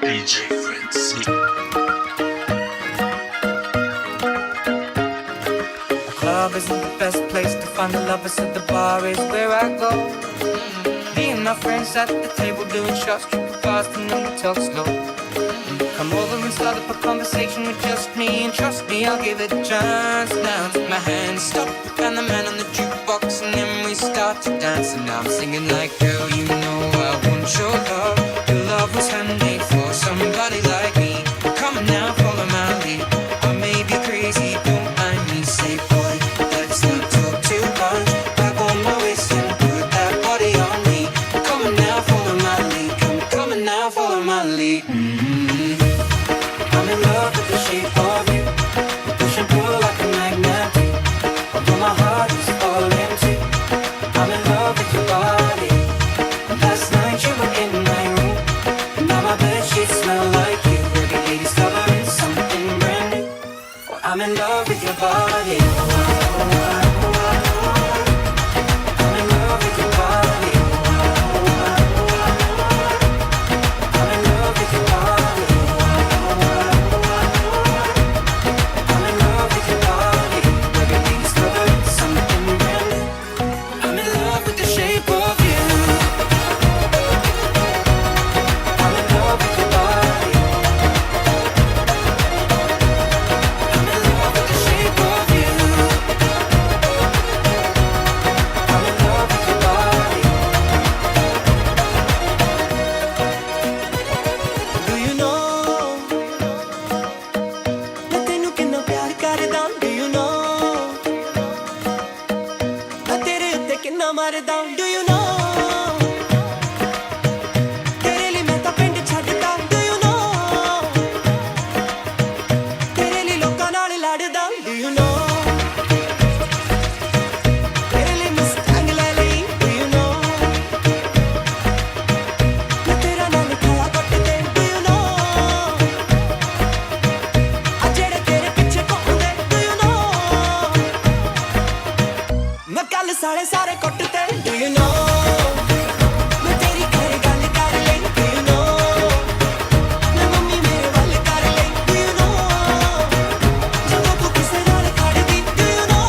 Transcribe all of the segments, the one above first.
DJ Fritz. The club isn't the best place to find the lovers, so the bar is where I go. Me and my friends at the table doing shots, tripping fast and then we talk slow. Come over and start up a conversation with just me, and trust me, I'll give it a chance. Now take my hand, stop, and the man on the jukebox, and then we start to dance. And now I'm singing like, girl, you know I want your love. Your love was handmade for somebody like me. Come on now, follow my lead. I may be crazy, don't mind me. Say, boy, let's not talk too much. Grab on my waist and put that body on me. Come on now, follow my lead. Come on now, follow my lead. I'm in love with the shape of you. We push and pull like a magnet do. Although my heart is falling too. I'm in love with your body. Last night you were in my room, and now my bedsheets smell like you. Every day discovering something brand new. Well, I'm in love with your body. I'm in love with your body. I'm in love with your body. I'm in love with your body. Every day discovering something brand new. I'm in love with the shape of you. I'm in love with your body. I'm in love with the shape of you. I'm in love with your body. Do you know मैं तेनू किन्ना प्यार करदा? Do you know मैं तेरे उत्ते किन्ना मरदा? Do you know तेरे लिए मैं तां पिंड छड्डदा? Do you know तेरे लिए लोकां नाल लड़दा? Do you know तेरे लिए मस्तांग ले लई? Do you know मैं तेरा नाम लिखाया पट ते? Do you know आ जेड़े तेरे पिछे घुमदे? Do you know मैं कल साले सारे कुੱਟते? Do you know मैं तेरी घरे गल कर लई? Do you know मैं मम्मी मेरे वल कर लई? Do you know ਜਦੋਂ ਤੂੰ ਕਿਸੇ ਨਾਲ ਖੜਦੀ? Do you know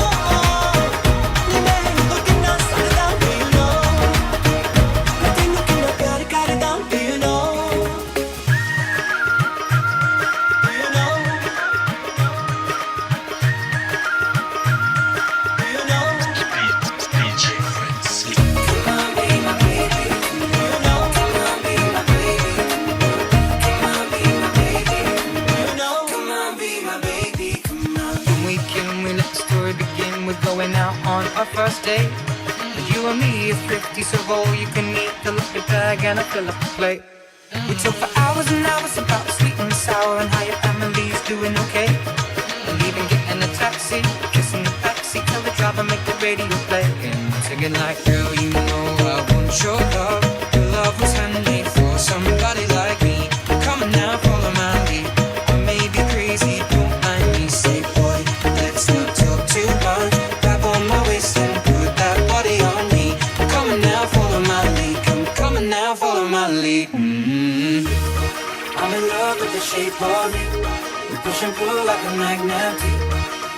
ਨੀ ਮੈਂ ਉਦੋਂ ਕਿੰਨਾ ਸੜਦਾ? Do you know ਮੈਂ ਤੈਨੂੰ ਕਿੰਨਾ ਪਿਆਰ ਕਰਦਾ? Do you know Do you know Do you know DJ Fritz. Come on, be my baby. Do you know? Come on, be my baby. Come on, be my baby. Do you know? Come on, be my baby. Come on. When we let the story begin. We're going out on our first date. You and me is thrifty, so all you can eat. Fill up your bag and I fill up the plate. We talk for hours and hours about sweet and sour and how your family's doing okay. And even getting a taxi, kissing the backseat, tell the driver make the radio play. And I'm singing like, girl, you know I want your love. Your love was handmade for somebody like me. Come on now, follow my lead. I may be crazy, don't mind me. Say, boy, let's not talk too much. Grab on my waist and put that body on me. Come on now, follow my lead. Come on now, follow my lead. I'm in love with the shape of you. We push and pull like a magnet do.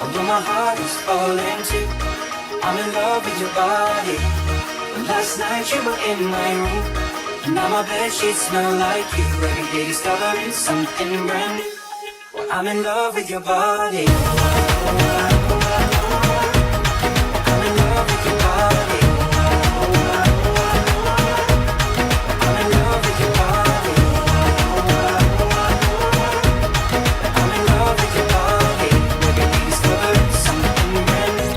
Although my heart is falling too. I'm in love with your body. Last night you were in my room, and now my bedsheets smell like you. Every day discovering something brand new. Well, I'm in love with your body. I'm in love with your body. I'm in love with your body. I'm in love with your body. Every day discovering something brand new.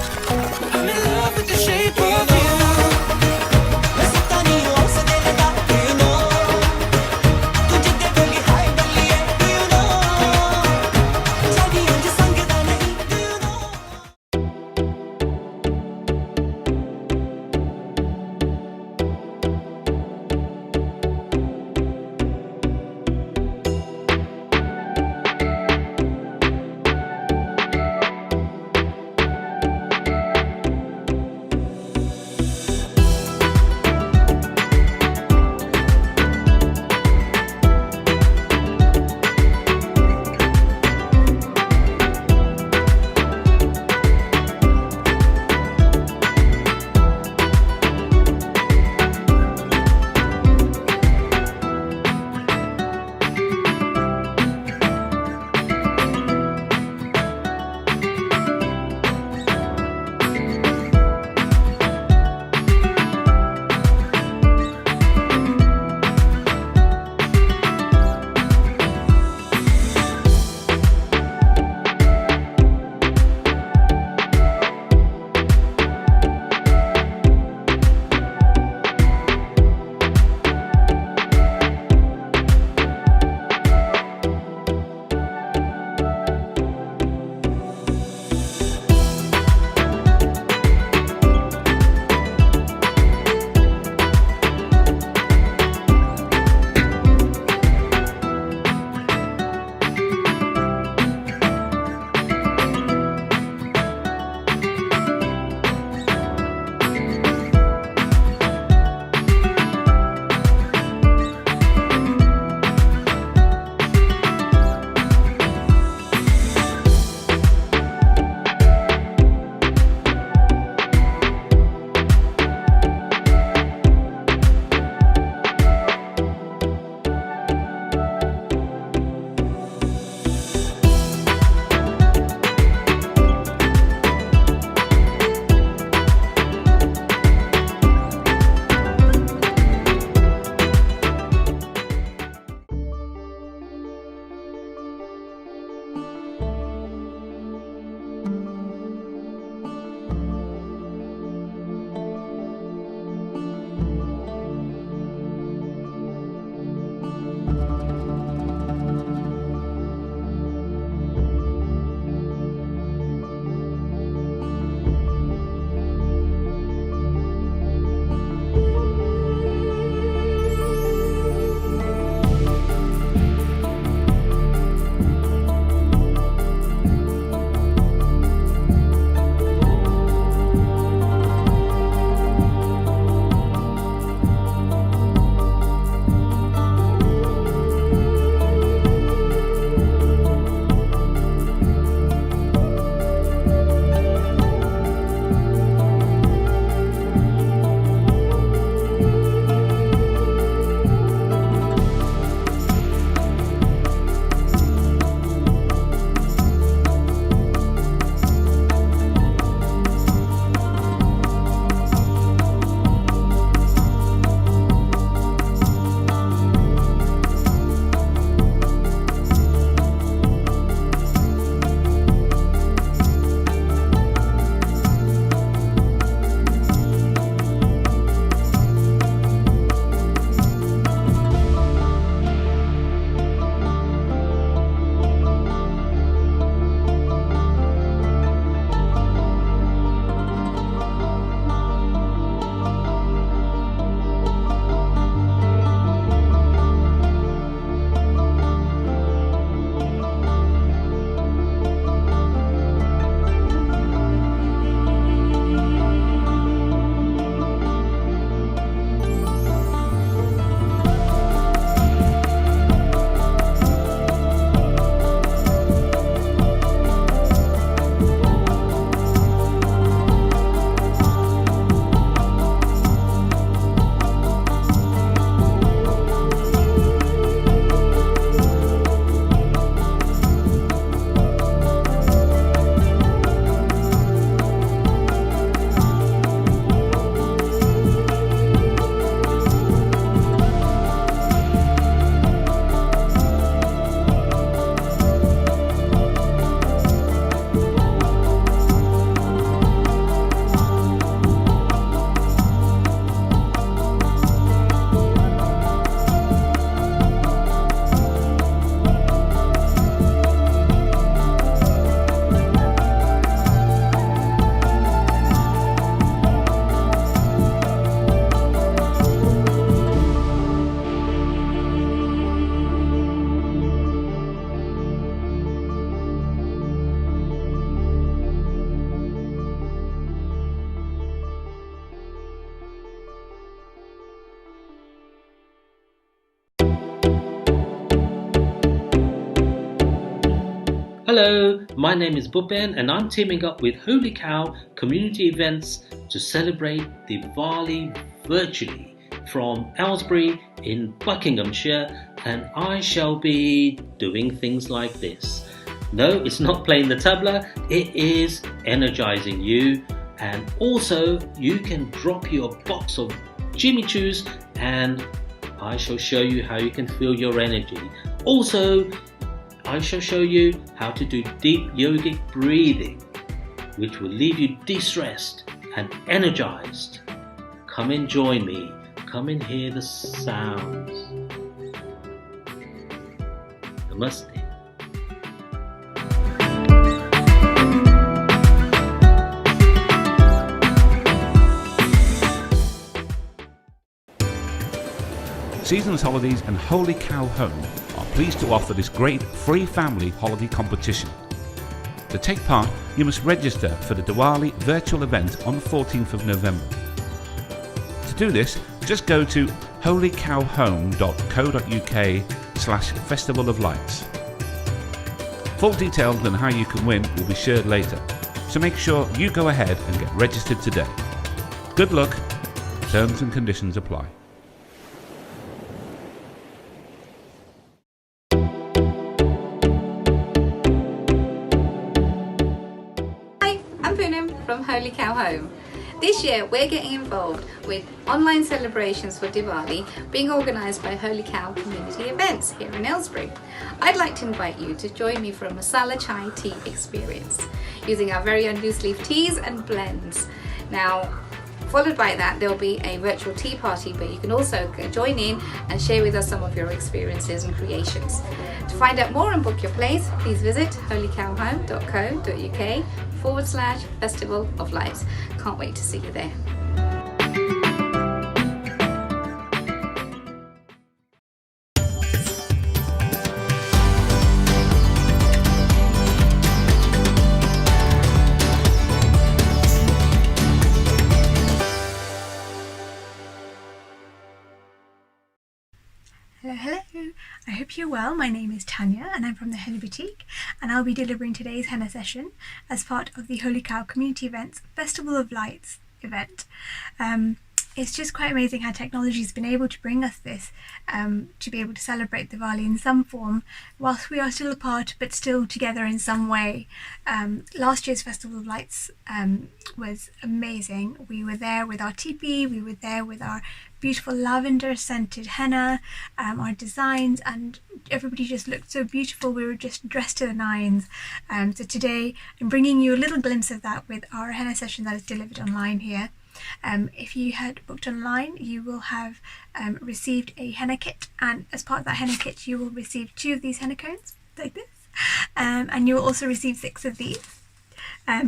I'm in love with the shape of you. मैं सत्ता नहीं हूँ उसे देने दा. Do you know तू जिद्दे बोली हाय बल्लिए? Do you know जागी अंज संग दा नहीं? Do you know Hello, my name is Bhupen and I'm teaming up with Holy Cow Community Events to celebrate Diwali virtually from Aylesbury in Buckinghamshire, and I shall be doing things like this. No, it's not playing the tabla, it is energizing you, and also you can drop you a box of Jimmy Choos and I shall show you how you can feel your energy. Also, I shall show you how to do deep yogic breathing, which will leave you de-stressed and energized. Come and join me. Come and hear the sounds. Namaste. Seasons Holidays and Holy Cow Home are pleased to offer this great free family holiday competition. To take part, you must register for the Diwali virtual event on the 14th of November. To do this, just go to holycowhome.co.uk/Festival of Lights. Full details on how you can win will be shared later, so make sure you go ahead and get registered today. Good luck, terms and conditions apply. From Holy Cow Home. This year we're getting involved with online celebrations for Diwali being organised by Holy Cow Community Events here in Aylesbury. I'd like to invite you to join me for a masala chai tea experience using our very own loose leaf teas and blends. Now, followed by that, there'll be a virtual tea party where you can also join in and share with us some of your experiences and creations. To find out more and book your place, please visit holycowhome.co.uk/Festival of Lights. Can't wait to see you there. Hello, I hope you're well. My name is Tanya and I'm from the Henna Boutique, and I'll be delivering today's henna session as part of the Holy Cow Community Events Festival of Lights event. It's just quite amazing how technology has been able to bring us this, to be able to celebrate Diwali in some form whilst we are still apart but still together in some way. Last year's Festival of Lights was amazing. We were there with our teepee, we were there with our beautiful lavender scented henna, our designs, and everybody just looked so beautiful. We were just dressed to the nines. So today I'm bringing you a little glimpse of that with our henna session that is delivered online here. If you had booked online, you will have received a henna kit, and as part of that henna kit you will receive 2 of these henna cones like this, and you will also receive 6 of these.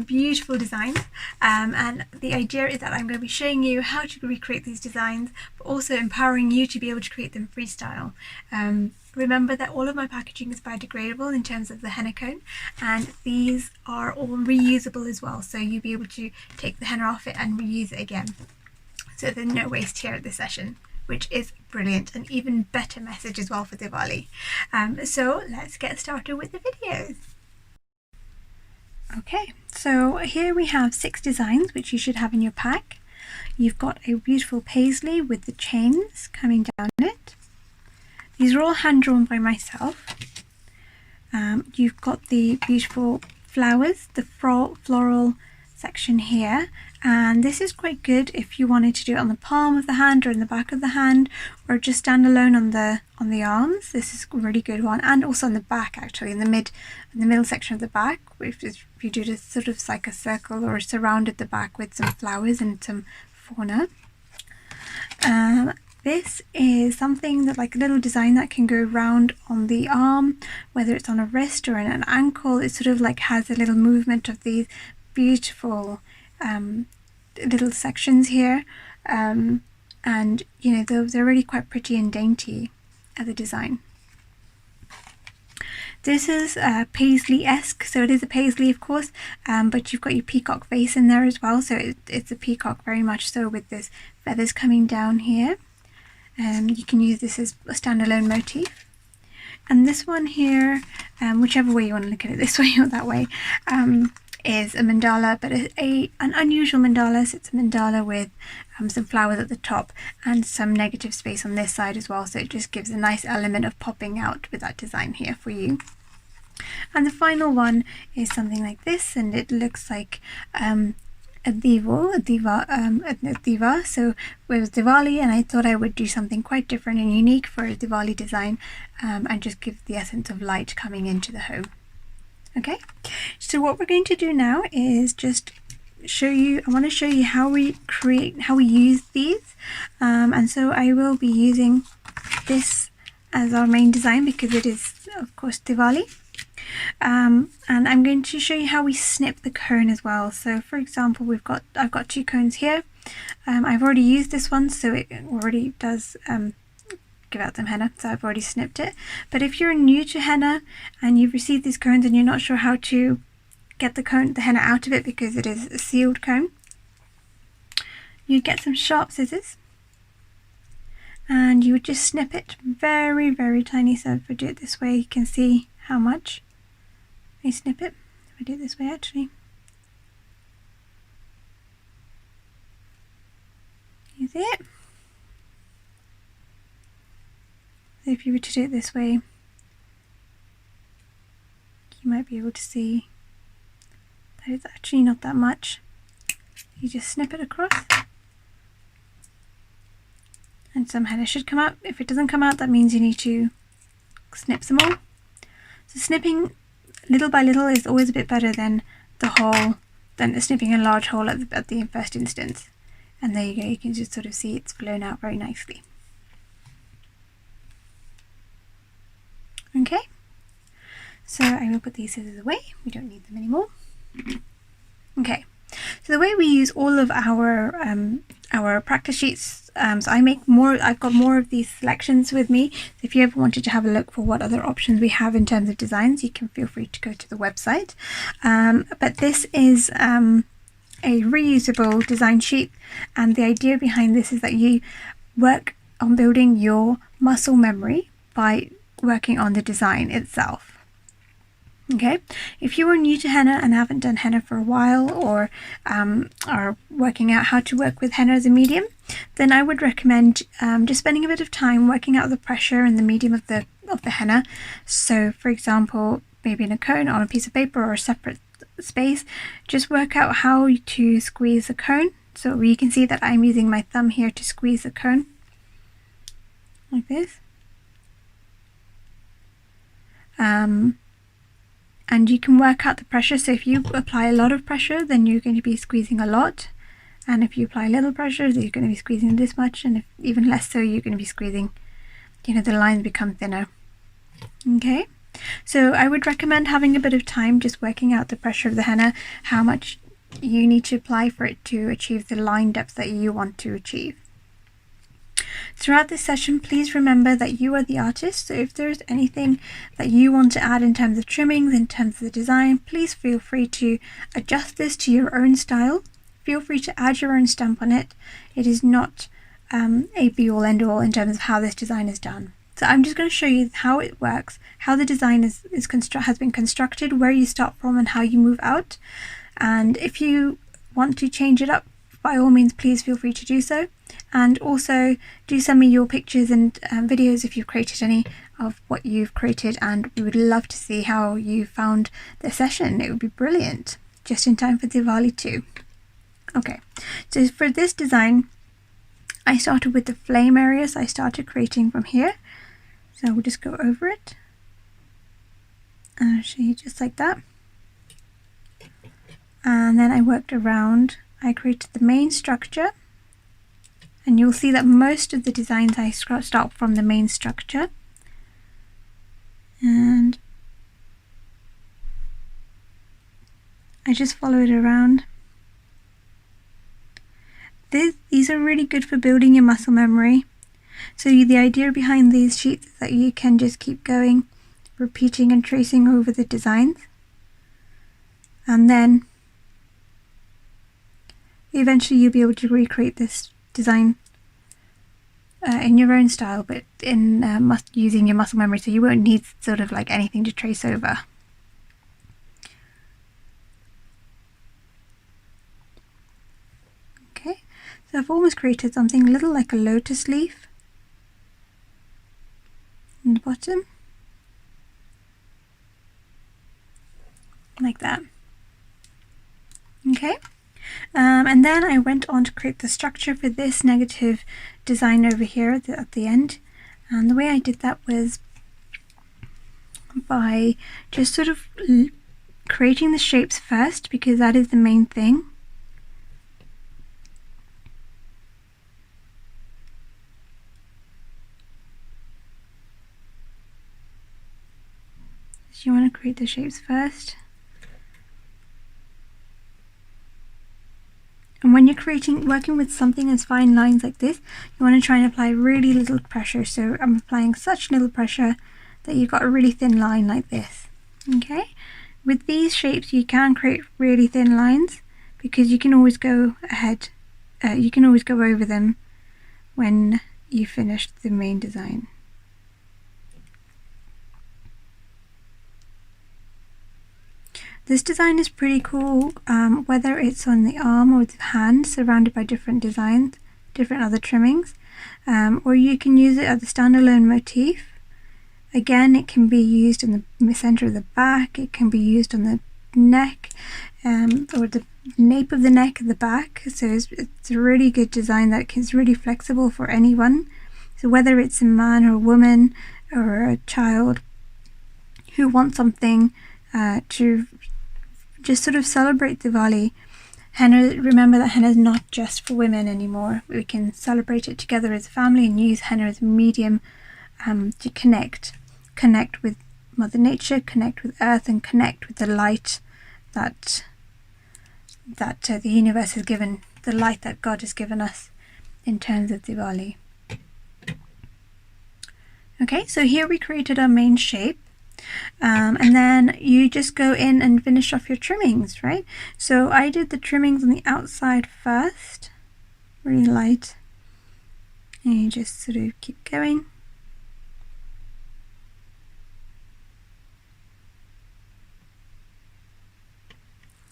Beautiful designs, and the idea is that I'm going to be showing you how to recreate these designs, but also empowering you to be able to create them freestyle. Remember that all of my packaging is biodegradable in terms of the henna cone, and these are all reusable as well, so you'll be able to take the henna off it and reuse it again. So there's no waste here at this session, which is brilliant, and even better message as well for Diwali. So let's get started with the videos. Okay, so here we have 6 designs which you should have in your pack. You've got a beautiful paisley with the chains coming down it. These are all hand drawn by myself. You've got the beautiful flowers, the floral section here, and this is quite good if you wanted to do it on the palm of the hand or in the back of the hand, or just stand alone on the arms. This is a really good one, and also on the back, actually in the middle section of the back. If you do this sort of like a circle or surrounded the back with some flowers and some fauna. This is something that, like a little design that can go round on the arm, whether it's on a wrist or in an ankle. It sort of like has a little movement of these beautiful little sections here, and you know, they're really quite pretty and dainty as a design. This is paisley-esque, so it is a paisley of course, but you've got your peacock face in there as well, so it's a peacock very much so, with this feathers coming down here. You can use this as a standalone motif. And this one here, whichever way you want to look at it, this way or that way, is a mandala, but an unusual mandala. So it's a mandala with some flowers at the top and some negative space on this side as well. So it just gives a nice element of popping out with that design here for you. And the final one is something like this, and it looks like a diva. So with Diwali, and I thought I would do something quite different and unique for a Diwali design, and just give the essence of light coming into the home. Okay, so what we're going to do now is just show you, I want to show you how we use these, and so I will be using this as our main design because it is of course Diwali. And I'm going to show you how we snip the cone as well. So for example, I've got 2 cones here. I've already used this one, so it already does give out some henna, so I've already snipped it. But if you're new to henna and you've received these cones and you're not sure how to get the henna out of it because it is a sealed cone, you get some sharp scissors and you would just snip it very, very tiny. So if I do it this way, you can see how much I snip it. If I do it this way, actually, you see it? So if you were to do it this way, you might be able to see that it's actually not that much. You just snip it across and some henna should come out. If it doesn't come out, that means you need to snip some more. So snipping little by little is always a bit better than snipping a large hole at the first instance. And there you go, you can just sort of see it's blown out very nicely. Okay, so I will put these scissors away, we don't need them anymore. Okay, so the way we use all of our practice sheets, so I've got more of these selections with me. So if you ever wanted to have a look for what other options we have in terms of designs, you can feel free to go to the website. But this is a reusable design sheet, and the idea behind this is that you work on building your muscle memory by working on the design itself. Okay, if you are new to henna and haven't done henna for a while, or are working out how to work with henna as a medium, then I would recommend just spending a bit of time working out the pressure and the medium of the henna. So for example, maybe in a cone, on a piece of paper or a separate space, just work out how to squeeze the cone. So you can see that I'm using my thumb here to squeeze the cone like this. And you can work out the pressure. So if you apply a lot of pressure, then you're going to be squeezing a lot, and if you apply a little pressure, then you're going to be squeezing this much, and if even less so, you're going to be squeezing, the lines become thinner. Okay, so I would recommend having a bit of time just working out the pressure of the henna, how much you need to apply for it to achieve the line depth that you want to achieve. Throughout this session, please remember that you are the artist, so if there's anything that you want to add in terms of trimmings, in terms of the design, please feel free to adjust this to your own style. Feel free to add your own stamp on it. It is not a be-all end-all in terms of how this design is done. So I'm just going to show you how it works, how the design has been constructed, where you start from and how you move out. And if you want to change it up, by all means, please feel free to do so. And also do send me your pictures and videos if you've created any of what you've created, and we would love to see how you found the session. It would be brilliant, just in time for Diwali too. Okay, so for this design, I started with the flame area, so I started creating from here. So we'll just go over it and I'll show you just like that. And then I worked around, I created the main structure. And you'll see that most of the designs I start from the main structure. And I just follow it around. These are really good for building your muscle memory. So the idea behind these sheets is that you can just keep going, repeating and tracing over the designs. And then eventually you'll be able to recreate this design in your own style, but in using your muscle memory, so you won't need sort of like anything to trace over. Okay, so I've almost created something a little like a lotus leaf in the bottom, like that. Okay, and then I went on to create the structure for this negative design over here at the end, and the way I did that was by just sort of creating the shapes first, because that is the main thing. So you want to create the shapes first. And when you're working with something as fine lines like this, you want to try and apply really little pressure. So I'm applying such little pressure that you've got a really thin line like this. Okay, with these shapes you can create really thin lines because you can always go ahead, you can always go over them when you finish the main design. This design is pretty cool, whether it's on the arm or the hand, surrounded by different designs, different other trimmings, or you can use it as a standalone motif. Again, it can be used in the center of the back, it can be used on the neck, or the nape of the neck at the back. So it's a really good design that is really flexible for anyone. So whether it's a man or a woman or a child who wants something to just sort of celebrate Diwali. Henna, remember that henna is not just for women anymore. We can celebrate it together as a family and use henna as a medium to connect with Mother Nature, connect with Earth, and connect with the light that the universe has given, the light that God has given us in terms of Diwali. Okay, so here we created our main shape. And then you just go in and finish off your trimmings, right? So I did the trimmings on the outside first, really light, and you just sort of keep going.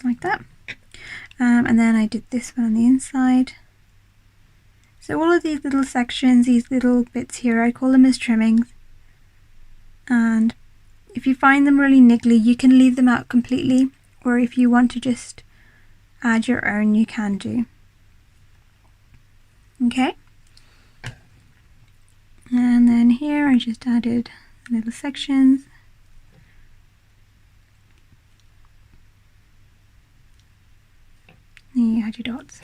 Like that. And then I did this one on the inside. So all of these little sections, these little bits here, I call them as trimmings. And if you find them really niggly, you can leave them out completely, or if you want to just add your own, you can do. Okay? And then here I just added little sections. And you add your dots.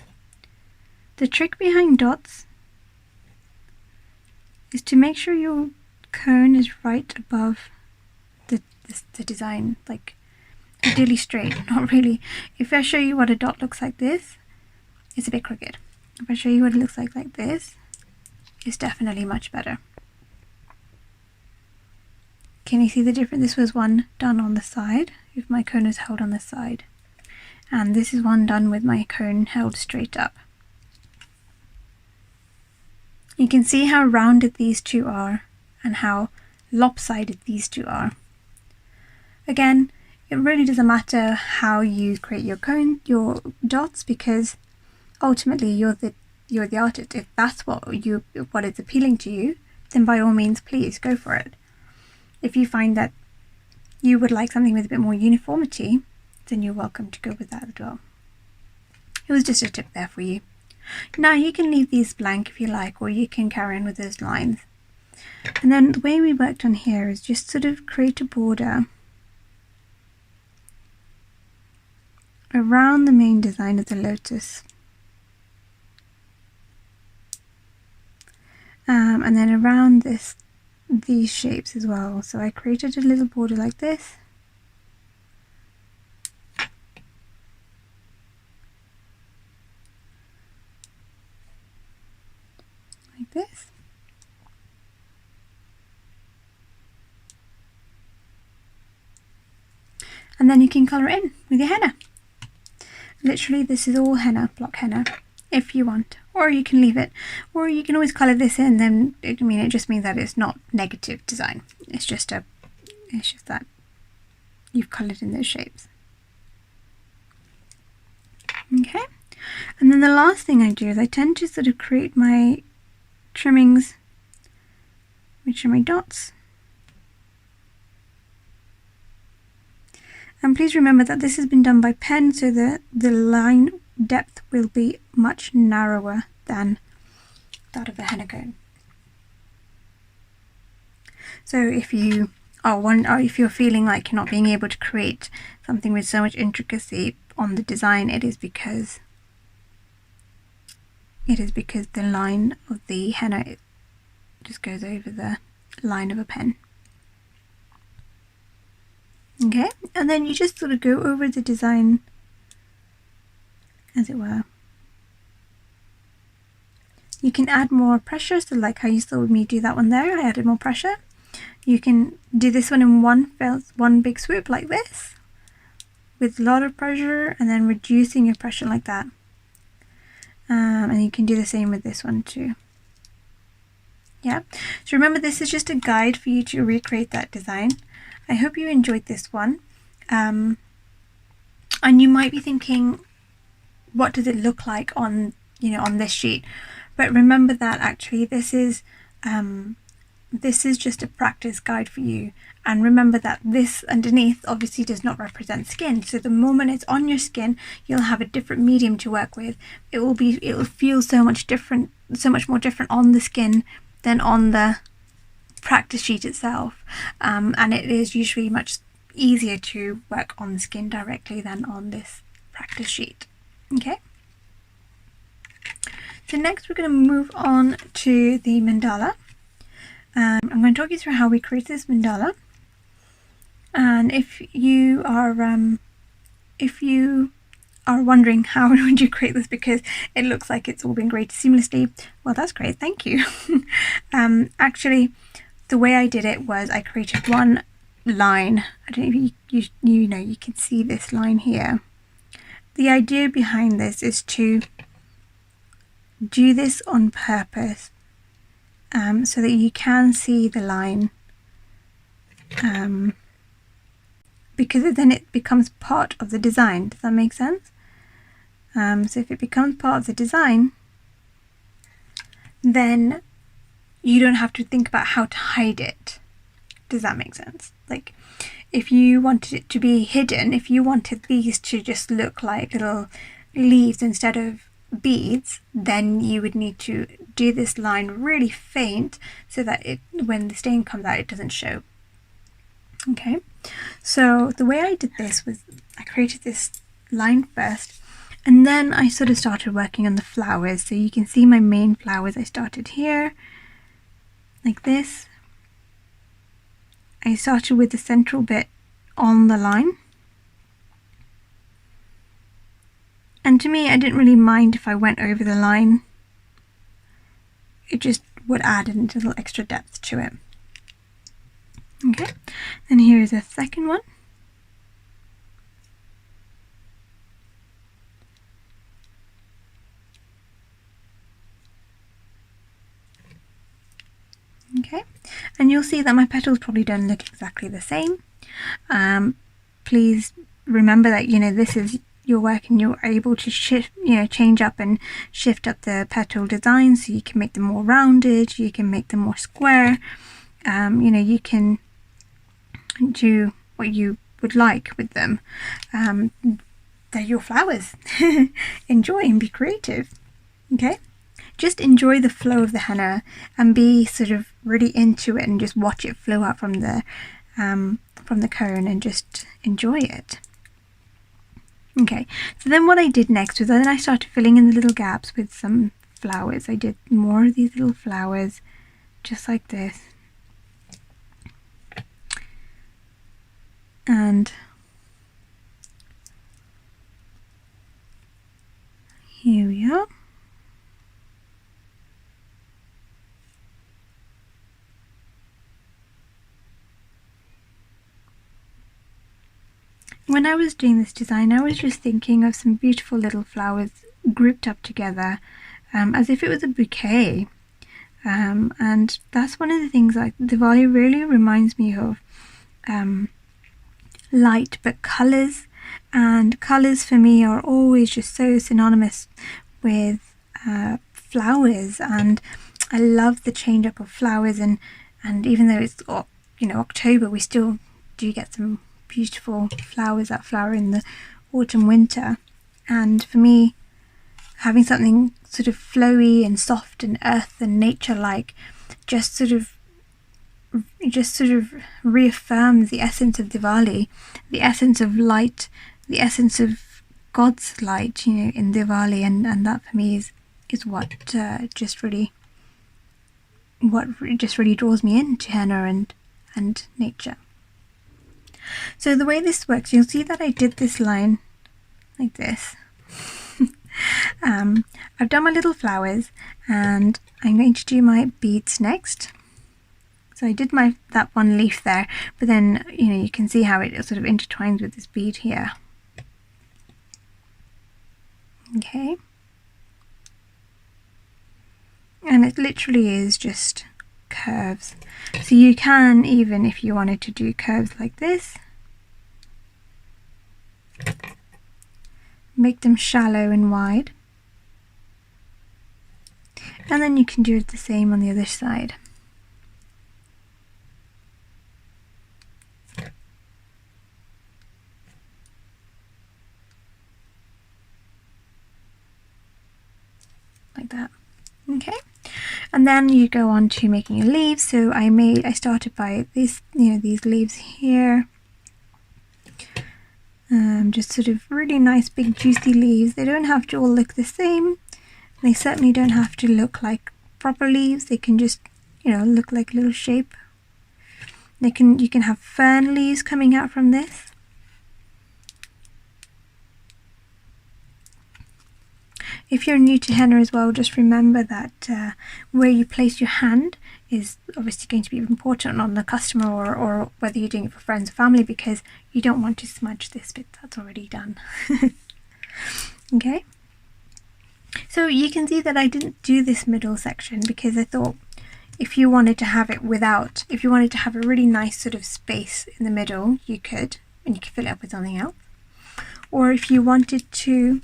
The trick behind dots is to make sure your cone is right above the design, like ideally straight, not really. If I show you what a dot looks like this, it's a bit crooked. If I show you what it looks like this, it's definitely much better. Can you see the difference? This was one done on the side, if my cone is held on the side. And this is one done with my cone held straight up. You can see how rounded these two are and how lopsided these two are. Again, it really doesn't matter how you create your dots, because ultimately you're the artist. If that's what is appealing to you, then by all means, please go for it. If you find that you would like something with a bit more uniformity, then you're welcome to go with that as well. It was just a tip there for you. Now you can leave these blank if you like, or you can carry on with those lines. And then the way we worked on here is just sort of create a border around the main design of the lotus, and then around these shapes as well. So I created a little border like this, like this, and then you can colour it in with your henna. Literally, this is all henna, block henna. if you want, or you can leave it, or you can always colour this in. Then it just means that it's not negative design. It's just that you've coloured in those shapes. Okay, and then the last thing I do is I tend to sort of create my trimmings, which are my dots. And please remember that this has been done by pen, so the line depth will be much narrower than that of the henna cone. So if you if you're feeling like you're not being able to create something with so much intricacy on the design, it is because the line of the henna just goes over the line of a pen. Okay, and then you just sort of go over the design, as it were. You can add more pressure, so like how you saw me do that one there, I added more pressure. You can do this one in one big swoop like this, with a lot of pressure, and then reducing your pressure like that. And you can do the same with this one too. Yeah, so remember, this is just a guide for you to recreate that design. I hope you enjoyed this one. And you might be thinking, what does it look like on this sheet? But remember that actually this is just a practice guide for you. And remember that this underneath obviously does not represent skin. So the moment it's on your skin, you'll have a different medium to work with. It will feel so much more different on the skin than on the practice sheet itself. And it is usually much easier to work on the skin directly than on this practice sheet. Okay. So next we're going to move on to the mandala. I'm going to talk you through how we create this mandala. And if you are wondering how would you create this, because it looks like it's all been created seamlessly, well, that's great, thank you. Actually, the way I did it was I created one line. I don't know if you can see this line here. The idea behind this is to do this on purpose, so that you can see the line, because then it becomes part of the design. Does that make sense? So if it becomes part of the design, then you don't have to think about how to hide it. Does that make sense? Like, if you wanted it to be hidden, if you wanted these to just look like little leaves instead of beads, then you would need to do this line really faint so that when the stain comes out, it doesn't show. Okay, so the way I did this was I created this line first, and then I sort of started working on the flowers. So you can see my main flowers. I started here like this. I started with the central bit on the line, and to me, I didn't really mind if I went over the line. It just would add a little extra depth to it. Okay, and here is a second one. Okay, and you'll see that my petals probably don't look exactly the same. Please remember that this is your work, and you're able to shift, change up and shift up the petal design, so you can make them more rounded, you can make them more square. You can do what you would like with them. They're your flowers. Enjoy and be creative. Okay, just enjoy the flow of the henna and be sort of really into it, and just watch it flow out from the cone and just enjoy it. Okay, so then what I did next was then I started filling in the little gaps with some flowers. I did more of these little flowers just like this. And here we are. When I was doing this design, I was just thinking of some beautiful little flowers grouped up together as if it was a bouquet. And that's one of the things like Diwali really reminds me of light, but colours. And colours for me are always just so synonymous with flowers, and I love the change up of flowers, and even though it's October, we still do get some beautiful flowers that flower in the autumn winter. And for me, having something sort of flowy and soft and earth and nature like just sort of reaffirms the essence of Diwali, the essence of light, the essence of God's light, in Diwali, and that for me is what just really draws me into henna and nature. So the way this works, you'll see that I did this line like this. I've done my little flowers, and I'm going to do my beads next. So I did that one leaf there, but then you can see how it sort of intertwines with this bead here. Okay, and it literally is just curves. So you can, even if you wanted to do curves like this, make them shallow and wide, and then you can do it the same on the other side. Like that. Okay, and then you go on to making your leaves. So I started by these leaves here. Just sort of really nice big juicy leaves. They don't have to all look the same. They certainly don't have to look like proper leaves. They can just look like a little shape. You can have fern leaves coming out from this. If you're new to henna as well, just remember that where you place your hand is obviously going to be important on the customer, or whether you're doing it for friends or family, because you don't want to smudge this bit that's already done. Okay, so you can see that I didn't do this middle section because I thought if you wanted to have a really nice sort of space in the middle, you could, and you could fill it up with something else. Or if you wanted to,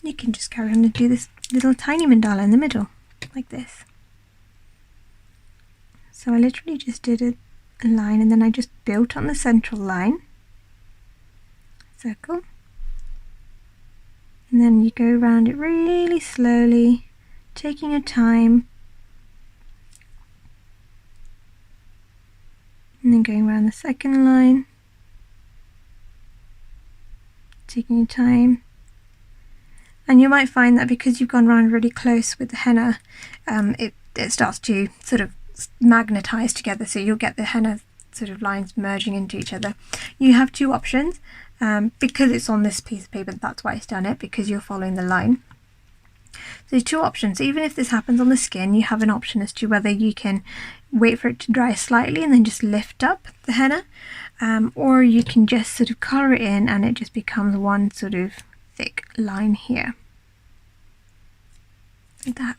you can just carry on and do this little tiny mandala in the middle, like this. So I literally just did a line, and then I just built on the central line, circle, and then you go around it really slowly, taking your time, and then going around the second line, taking your time. And you might find that because you've gone around really close with the henna, it starts to sort of magnetize together, so you'll get the henna sort of lines merging into each other. You have two options, because it's on this piece of paper, that's why it's done it, because you're following the line. So two options. Even if this happens on the skin, you have an option as to whether you can wait for it to dry slightly and then just lift up the henna, or you can just sort of colour it in and it just becomes one sort of thick line here, like that.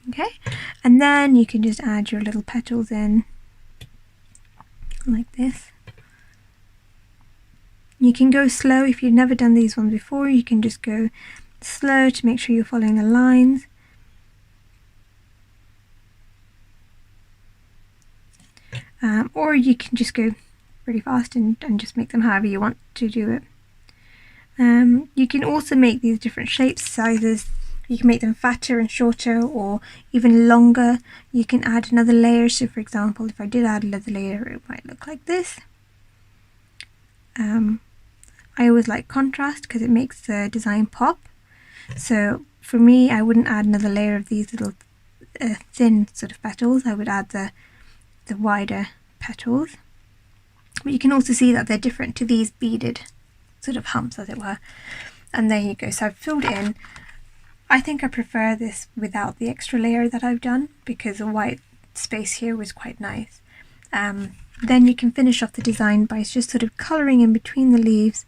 Okay, and then you can just add your little petals in like this. You can go slow if you've never done these ones before. You can just go slow to make sure you're following the lines. Or you can just go really fast and just make them however you want to do it. You can also make these different shapes, sizes. You can make them fatter and shorter, or even longer. You can add another layer. So for example, if I did add another layer, it might look like this. I always like contrast because it makes the design pop. So for me, I wouldn't add another layer of these little thin sort of petals. I would add the wider petals. But you can also see that they're different to these beaded sort of humps, as it were. And there you go. So I've filled it in. I think I prefer this without the extra layer that I've done, because the white space here was quite nice. Then you can finish off the design by just sort of colouring in between the leaves,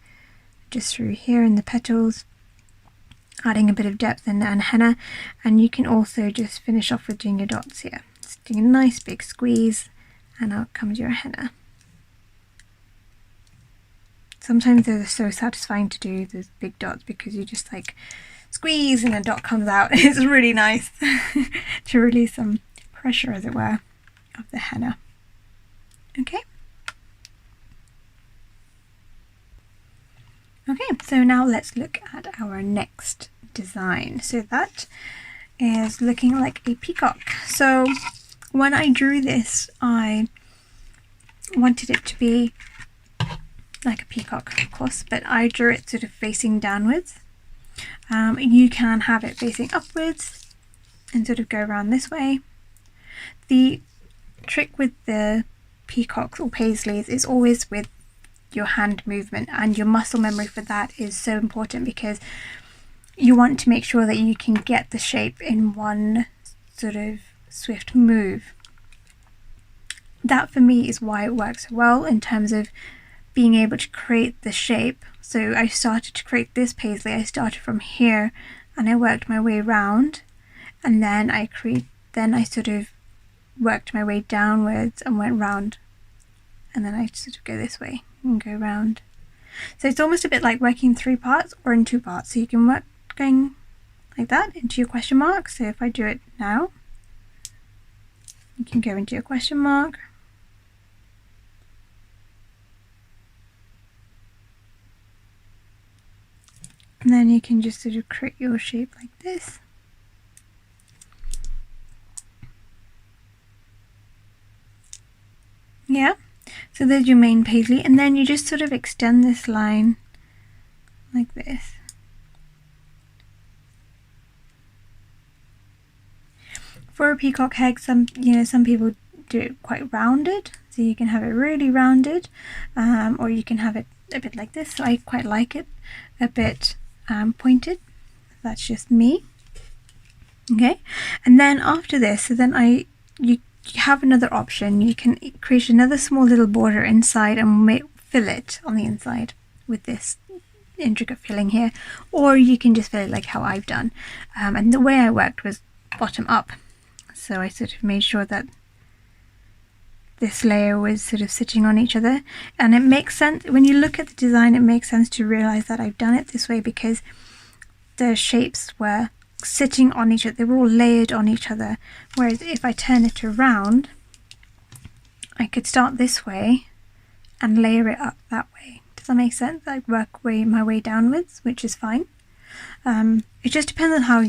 just through here in the petals, adding a bit of depth and henna. And you can also just finish off with doing your dots here. Just doing a nice big squeeze, and out comes your henna. Sometimes they're so satisfying to do, those big dots, because you just like squeeze and a dot comes out. It's really nice to release some pressure, as it were, of the henna. Okay. Okay, so now let's look at our next design. So that is looking like a peacock. So when I drew this, I wanted it to be like a peacock, of course, but I drew it sort of facing downwards. You can have it facing upwards and sort of go around this way. The trick with the peacocks or paisleys is always with your hand movement, and your muscle memory for that is so important, because you want to make sure that you can get the shape in one sort of swift move. That for me is why it works well in terms of being able to create the shape. So I started to create this paisley. I started from here and I worked my way around, and then I sort of worked my way downwards and went round, and then I sort of go this way and go round. So it's almost a bit like working in 3 parts or in 2 parts. So you can work going like that into your question mark. So if I do it now, you can go into your question mark. And then you can just sort of create your shape like this. Yeah, so there's your main paisley, and then you just sort of extend this line like this. For a peacock head, some people do it quite rounded, so you can have it really rounded, or you can have it a bit like this. So I quite like it a bit pointed. That's just me. Okay, and then after this, so then you have another option. You can create another small little border inside and fill it on the inside with this intricate filling here, or you can just fill it like how I've done. And the way I worked was bottom up, so I sort of made sure that this layer was sort of sitting on each other, and it makes sense when you look at the design. It makes sense to realize that I've done it this way because the shapes were sitting on each other, they were all layered on each other. Whereas if I turn it around, I could start this way and layer it up that way. Does that make sense? I work my way downwards, which is fine. It just depends on how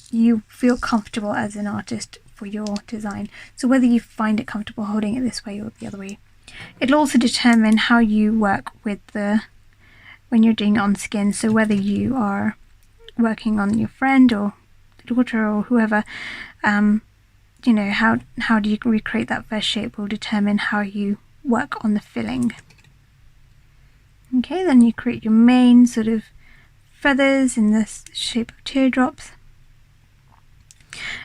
you feel comfortable as an artist for your design. So whether you find it comfortable holding it this way or the other way. It'll also determine how you work with when you're doing it on skin. So whether you are working on your friend or daughter or whoever, you know, how do you recreate that first shape will determine how you work on the filling. Okay, then you create your main sort of feathers in this shape of teardrops.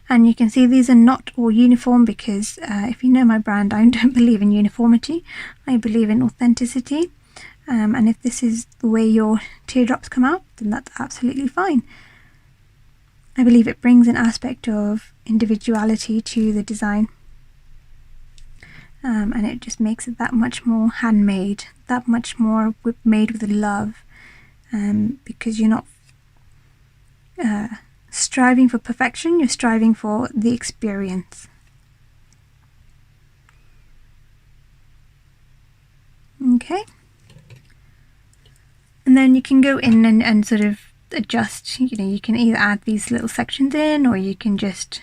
And you can see these are not all uniform because if you know my brand, I don't believe in uniformity. I believe in authenticity. And if this is the way your teardrops come out, then that's absolutely fine. I believe it brings an aspect of individuality to the design. And it just makes it that much more handmade, that much more made with love, because you're not striving for perfection, you're striving for the experience. Okay. And then you can go in and sort of adjust, you know, you can either add these little sections in or you can just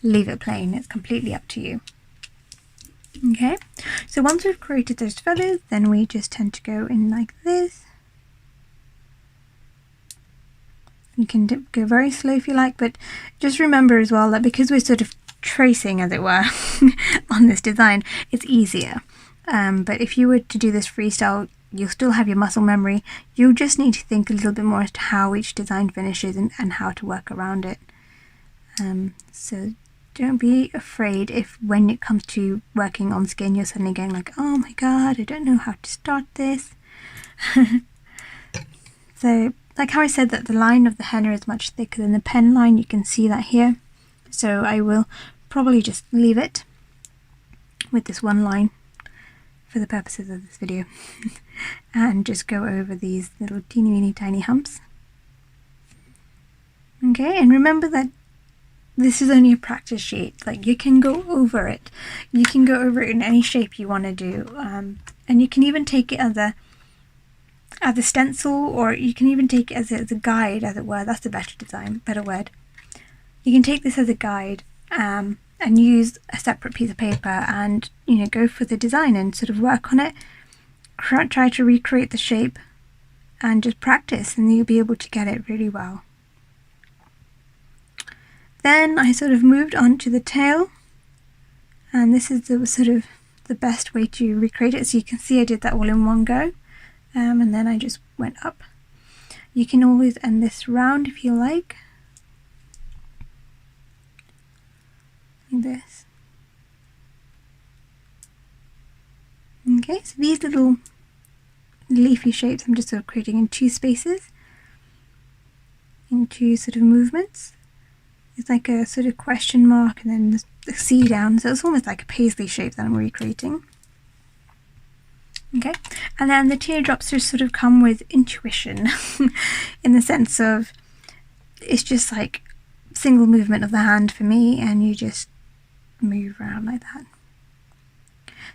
leave it plain. It's completely up to you. Okay, so once we've created those feathers, then we just tend to go in like this. You can go very slow if you like, but just remember as well that because we're sort of tracing, as it were, on this design, it's easier. But if you were to do this freestyle, you'll still have your muscle memory. You'll just need to think a little bit more as to how each design finishes and how to work around it. So don't be afraid if when it comes to working on skin, you're suddenly going like, oh my god, I don't know how to start this. So like how I said that the line of the henna is much thicker than the pen line, you can see that here. So I will probably just leave it with this one line for the purposes of this video and just go over these little teeny tiny humps. Okay, and remember that this is only a practice sheet. Like, you can go over it. You can go over it in any shape you want to do. And you can even take it as a stencil, or you can even take it as a guide, as it were. That's a better word. You can take this as a guide and use a separate piece of paper and, you know, go for the design and sort of work on it. Try to recreate the shape and just practice, and you'll be able to get it really well. Then I sort of moved on to the tail, and this is the best way to recreate it. So you can see I did that all in one go, and then I just went up. You can always end this round if you like this. Okay, so these little leafy shapes I'm just sort of creating in two spaces, in two sort of movements. It's like a sort of question mark and then the C down, so it's almost like a paisley shape that I'm recreating. Okay, and then the teardrops just sort of come with intuition in the sense of it's just like single movement of the hand for me, and you just move around like that.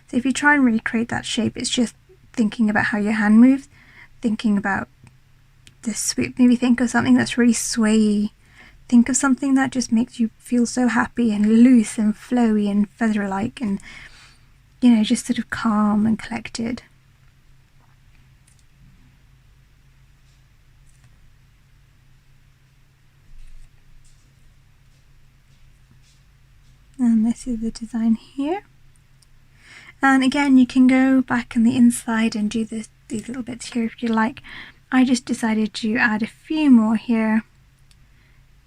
So if you try and recreate that shape, it's just thinking about how your hand moves, thinking about the swoop. Maybe think of something that's really swayy. Think of something that just makes you feel so happy and loose and flowy and feather-like, and, you know, just sort of calm and collected. And this is the design here. And again, you can go back on the inside and do these little bits here if you like. I just decided to add a few more here.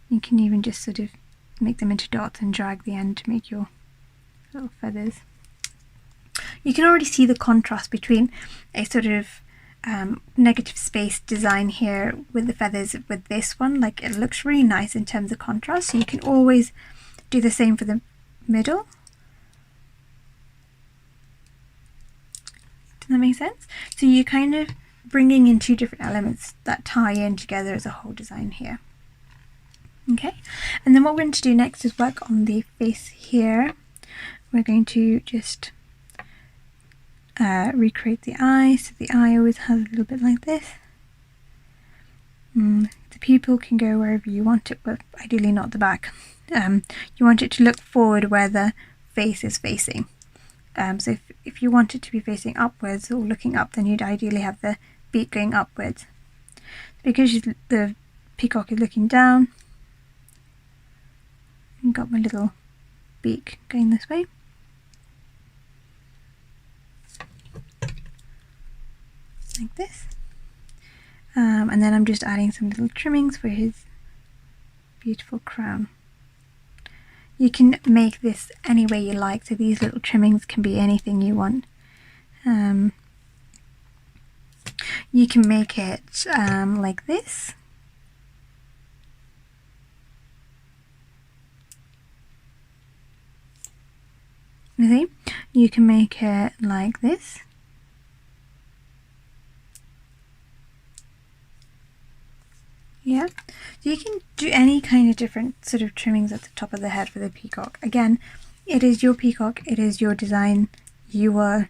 You can even just sort of make them into dots and drag the end to make your little feathers. You can already see the contrast between a sort of negative space design here with the feathers with this one. Like, it looks really nice in terms of contrast. So you can always do the same for the middle. Does that make sense? So you're kind of bringing in two different elements that tie in together as a whole design here. Okay, and then what we're going to do next is work on the face here. We're going to just recreate the eye. So the eye always has a little bit like this. The pupil can go wherever you want it, but ideally not the back. You want it to look forward where the face is facing. So if you want it to be facing upwards or looking up, then you'd ideally have the beak going upwards. Because the peacock is looking down, I've got my little beak going this way. Like this. And then I'm just adding some little trimmings for his beautiful crown. You can make this any way you like, so these little trimmings can be anything you want. You can make it like this. You see? You can make it like this. Yeah, so you can do any kind of different sort of trimmings at the top of the head for the peacock. Again, it is your peacock, it is your design, you are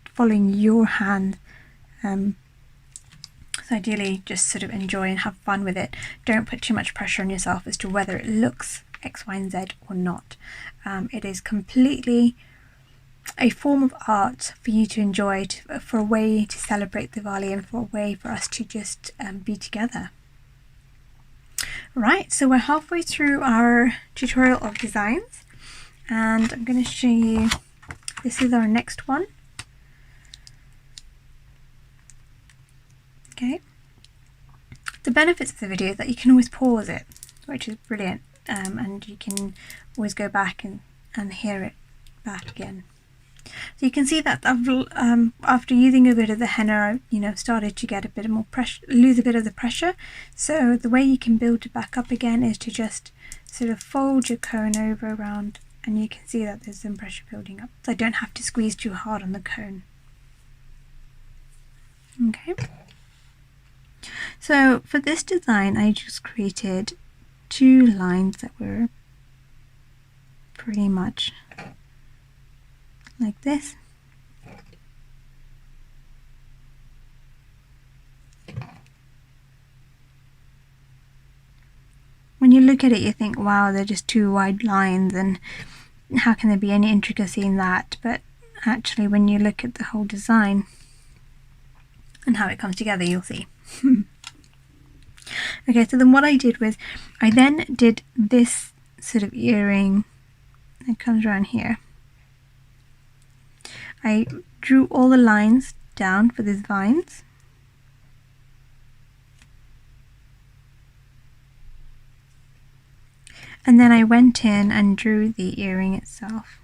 following your hand. So ideally just sort of enjoy and have fun with it. Don't put too much pressure on yourself as to whether it looks X, Y and Z or not. It is completely a form of art for you to enjoy, for a way to celebrate Diwali and for a way for us to just be together. Right, so we're halfway through our tutorial of designs, and I'm going to show you, this is our next one. Okay, the benefits of the video is that you can always pause it, which is brilliant, and you can always go back and hear it back again. So you can see that after using a bit of the henna, I started to get a bit more pressure, lose a bit of the pressure. So the way you can build it back up again is to just sort of fold your cone over around, and you can see that there's some pressure building up. So I don't have to squeeze too hard on the cone. Okay. So for this design, I just created 2 lines that were pretty much like this. When you look at it, you think, wow, they're just 2 wide lines, and how can there be any intricacy in that? But actually, when you look at the whole design and how it comes together, you'll see. Okay, so then what I did was, I then did this sort of earring that comes around here. I drew all the lines down for these vines. And then I went in and drew the earring itself.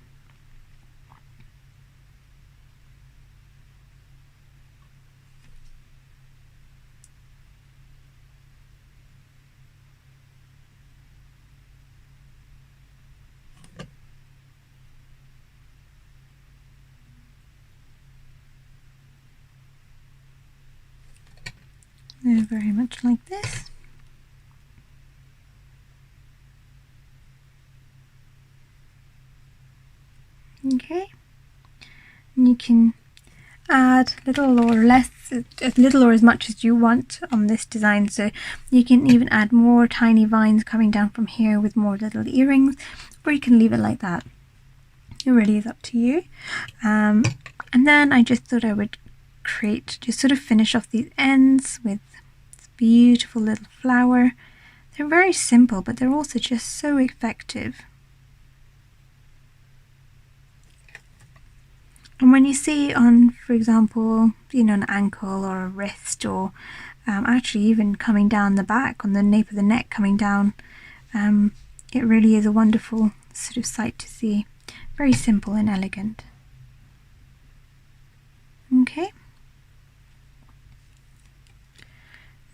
They're very much like this. Okay, and you can add little or less, as little or as much as you want on this design. So you can even add more tiny vines coming down from here with more little earrings, or you can leave it like that. It really is up to you. And then I just thought I would just sort of finish off these ends with this beautiful little flower. They're very simple, but they're also just so effective. And when you see on, for example, an ankle or a wrist, or actually even coming down the back, on the nape of the neck coming down, it really is a wonderful sort of sight to see. Very simple and elegant. Okay.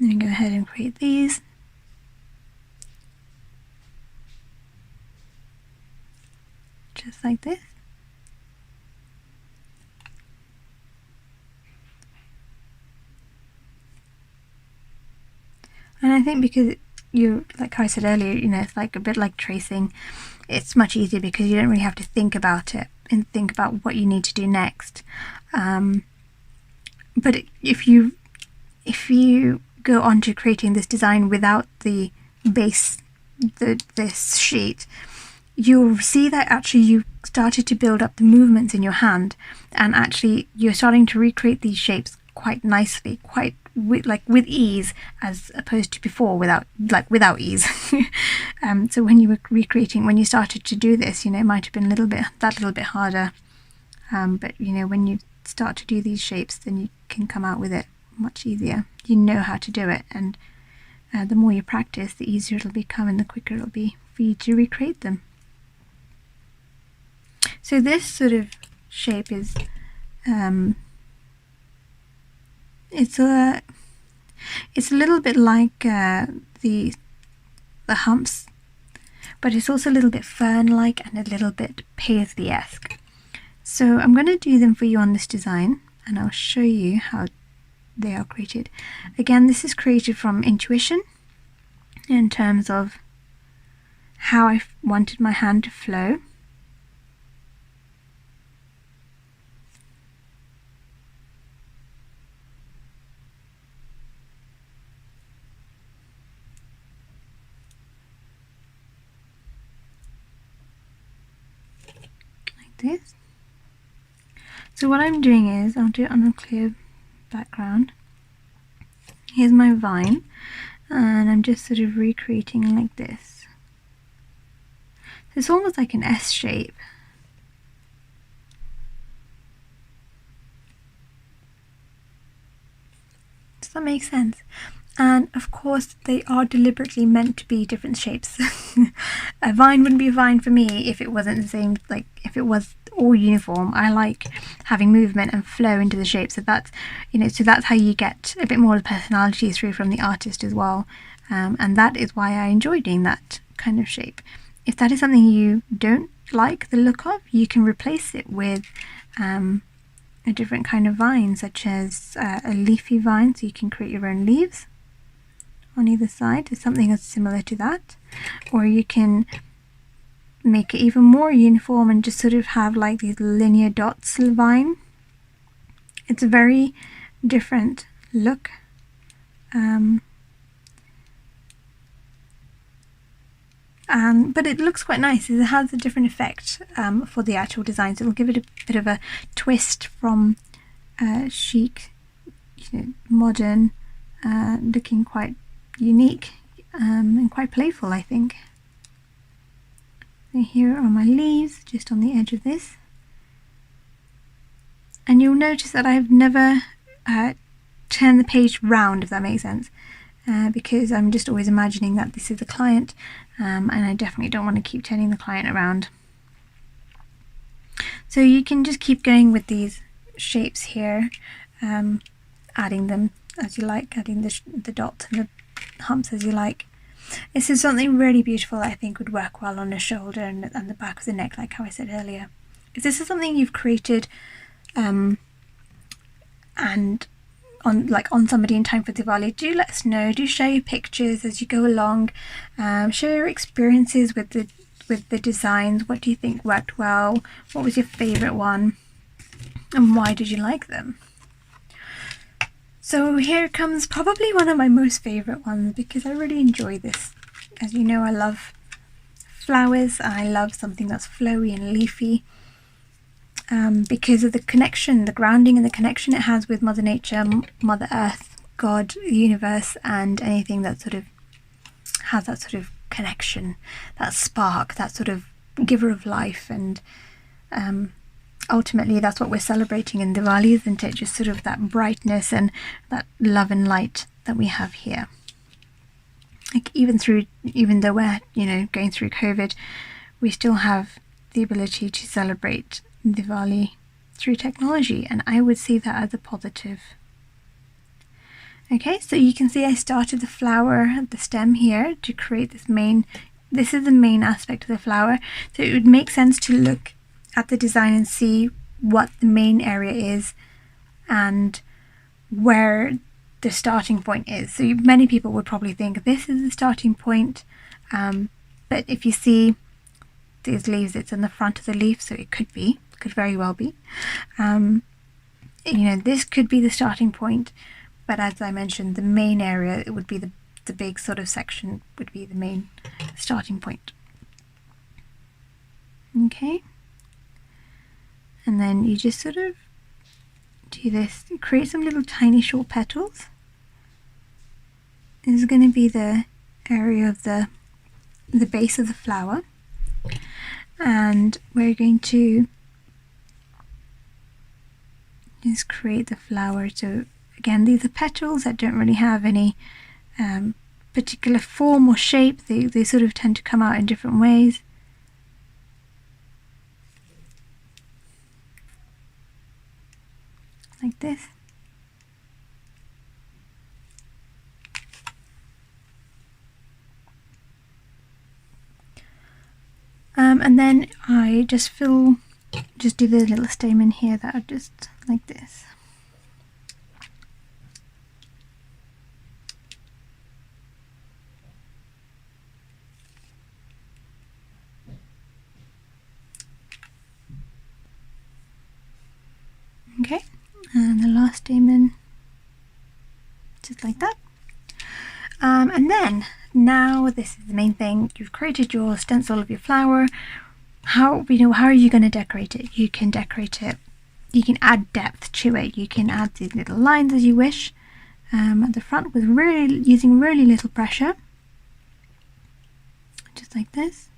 Then go ahead and create these. Just like this. And I think because like I said earlier, it's like a bit like tracing. It's much easier because you don't really have to think about it and think about what you need to do next. But if you go on to creating this design without the base, this sheet, you'll see that actually you started to build up the movements in your hand, and actually you're starting to recreate these shapes quite nicely, with ease, as opposed to before without ease. So when you were recreating, when you started to do this, it might have been a little bit harder, but when you start to do these shapes, then you can come out with it much easier. You know how to do it, and the more you practice, the easier it'll become, and the quicker it'll be for you to recreate them. So this sort of shape is it's a little bit like the humps, but it's also a little bit fern-like and a little bit paisley-esque. So I'm going to do them for you on this design, and I'll show you how they are created. Again, this is created from intuition in terms of how I wanted my hand to flow. This. So what I'm doing is, I'll do it on a clear background. Here's my vine, and I'm just sort of recreating like this. So it's almost like an S shape. Does that make sense? And of course they are deliberately meant to be different shapes. A vine wouldn't be a vine for me if it wasn't the same, like if it was all uniform. I like having movement and flow into the shape, so that's, so that's how you get a bit more of the personality through from the artist as well. And that is why I enjoy doing that kind of shape. If that is something you don't like the look of, you can replace it with a different kind of vine, such as a leafy vine, so you can create your own leaves on either side. It's something that's similar to that. Or you can make it even more uniform and just sort of have like these linear dots vine. It's a very different look. But it looks quite nice. It has a different effect for the actual design, so it'll give it a bit of a twist from chic, modern, looking quite unique and quite playful, I think. So here are my leaves, just on the edge of this. And you'll notice that I've never turned the page round, if that makes sense, because I'm just always imagining that this is the client, and I definitely don't want to keep turning the client around. So you can just keep going with these shapes here, adding them as you like, adding the dots and the humps as you like. This is something really beautiful that I think would work well on the shoulder and the back of the neck, like how I said earlier. If this is something you've created and on somebody in time for Diwali, do let us know. Do share your pictures as you go along. Share your experiences with the designs. What do you think worked well? What was your favourite one? And why did you like them? So here comes probably one of my most favourite ones, because I really enjoy this. As you know, I love flowers. I love something that's flowy and leafy. Because of the connection, the grounding and the connection it has with Mother Nature, Mother Earth, God, the universe, and anything that sort of has that sort of connection, that spark, that sort of giver of life. And ultimately that's what we're celebrating in Diwali, isn't it? Just sort of that brightness and that love and light that we have here. Like even though we're going through COVID, we still have the ability to celebrate Diwali through technology, and I would see that as a positive. Okay, so you can see I started the flower at the stem here to create this is the main aspect of the flower, so it would make sense to look at the design and see what the main area is and where the starting point is. So many people would probably think this is the starting point, but if you see these leaves, it's in the front of the leaf, so it could very well be. This could be the starting point, but as I mentioned, the main area, it would be the big sort of section would be the main starting point. Okay, and then you just sort of do this, create some little tiny short petals. This is going to be the area of the base of the flower, and we're going to just create the flower. So again, these are petals that don't really have any particular form or shape. They sort of tend to come out in different ways. Like this. And then I just do the little stamen here that are just like this. Okay, and the last stamen, just like that. And then, now this is the main thing. You've created your stencil of your flower. How are you going to decorate it? You can decorate it, you can add depth to it. You can add these little lines as you wish at the front with using really little pressure, just like this.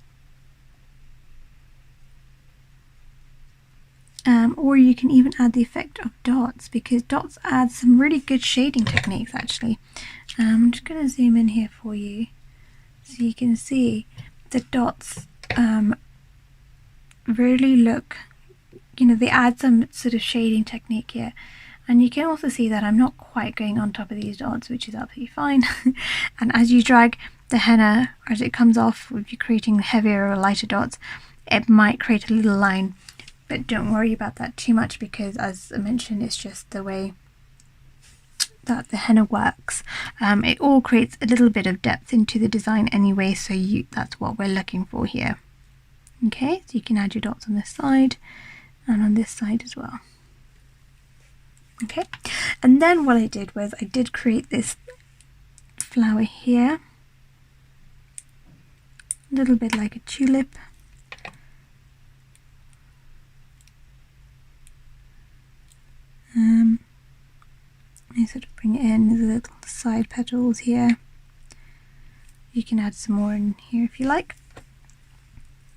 Or you can even add the effect of dots, because dots add some really good shading techniques actually. I'm just going to zoom in here for you so you can see the dots really look they add some sort of shading technique here. And you can also see that I'm not quite going on top of these dots, which is absolutely fine. And as you drag the henna, as it comes off, if you're creating heavier or lighter dots, it might create a little line. But don't worry about that too much, because as I mentioned, it's just the way that the henna works. It all creates a little bit of depth into the design anyway, so that's what we're looking for here. Okay, so you can add your dots on this side and on this side as well. Okay, and then what I did was I did create this flower here, a little bit like a tulip. I sort of bring it in, there's little side petals here. You can add some more in here if you like.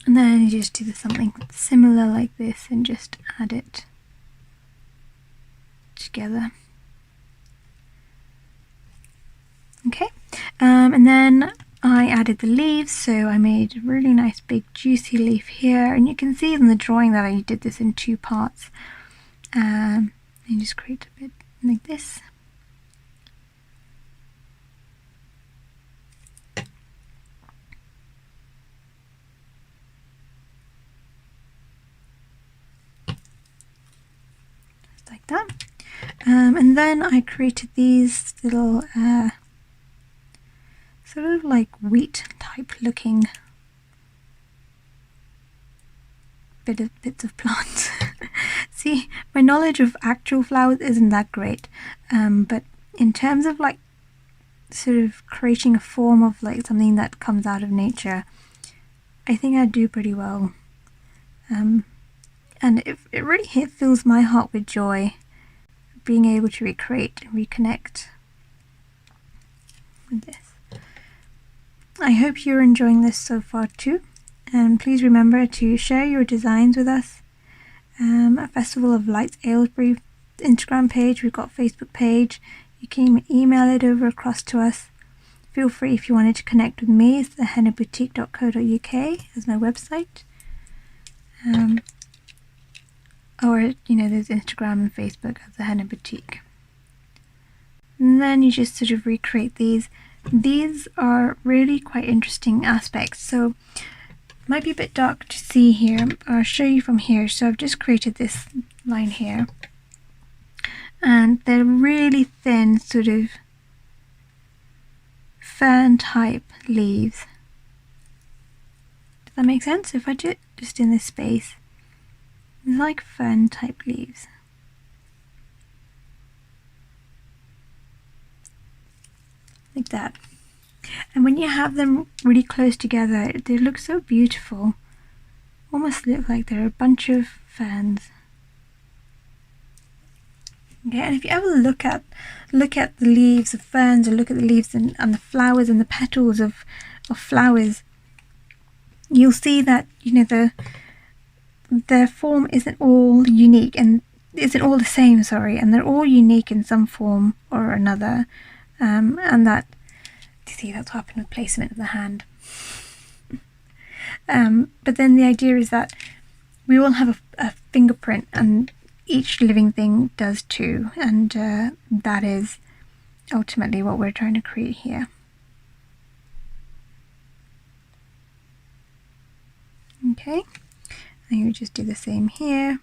And then you just do something similar like this and just add it together. Okay, and then I added the leaves, so I made a really nice big juicy leaf here, and you can see in the drawing that I did this in 2 parts. And just create a bit like this. Just like that. And then I created these little sort of like wheat type looking bits of plants. See, my knowledge of actual flowers isn't that great, but in terms of like sort of creating a form of like something that comes out of nature, I think I do pretty well. And it really fills my heart with joy being able to recreate and reconnect with this. I hope you're enjoying this so far too, and please remember to share your designs with us. At Festival of Lights Aylesbury Instagram page, we've got Facebook page, you can email it over across to us. Feel free if you wanted to connect with me, it's thehennaboutique.co.uk as my website. Or there's Instagram and Facebook as the Henna Boutique. And then you just sort of recreate these. These are really quite interesting aspects, so it might be a bit dark to see here. I'll show you from here. So I've just created this line here, and they're really thin sort of fern type leaves. Does that make sense? If I just in this space, it's like fern type leaves. Like that. And when you have them really close together, they look so beautiful. Almost look like they're a bunch of ferns. Okay, and if you ever look at the leaves of ferns, or look at the leaves and the flowers and the petals of flowers, you'll see that their form isn't all unique and isn't all the same, and they're all unique in some form or another, and that, you see, that's what happened with placement of the hand. But then the idea is that we all have a fingerprint, and each living thing does too, and that is ultimately what we're trying to create here. Okay, and you just do the same here.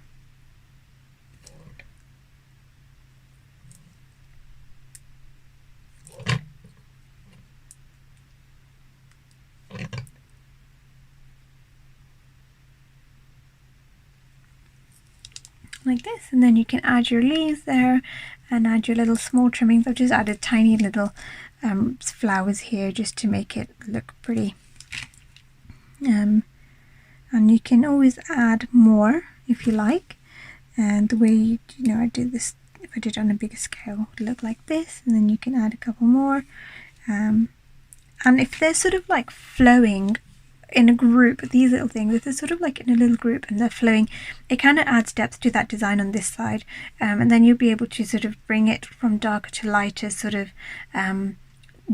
Like this, and then you can add your leaves there and add your little small trimmings. I've just added tiny little flowers here just to make it look pretty, and you can always add more if you like. And the way I do this, if I did it on a bigger scale, it would look like this, and then you can add a couple more, and if they're sort of like flowing in a group, these little things, if they're sort of like in a little group and they're flowing, it kind of adds depth to that design on this side, and then you'll be able to sort of bring it from darker to lighter, sort of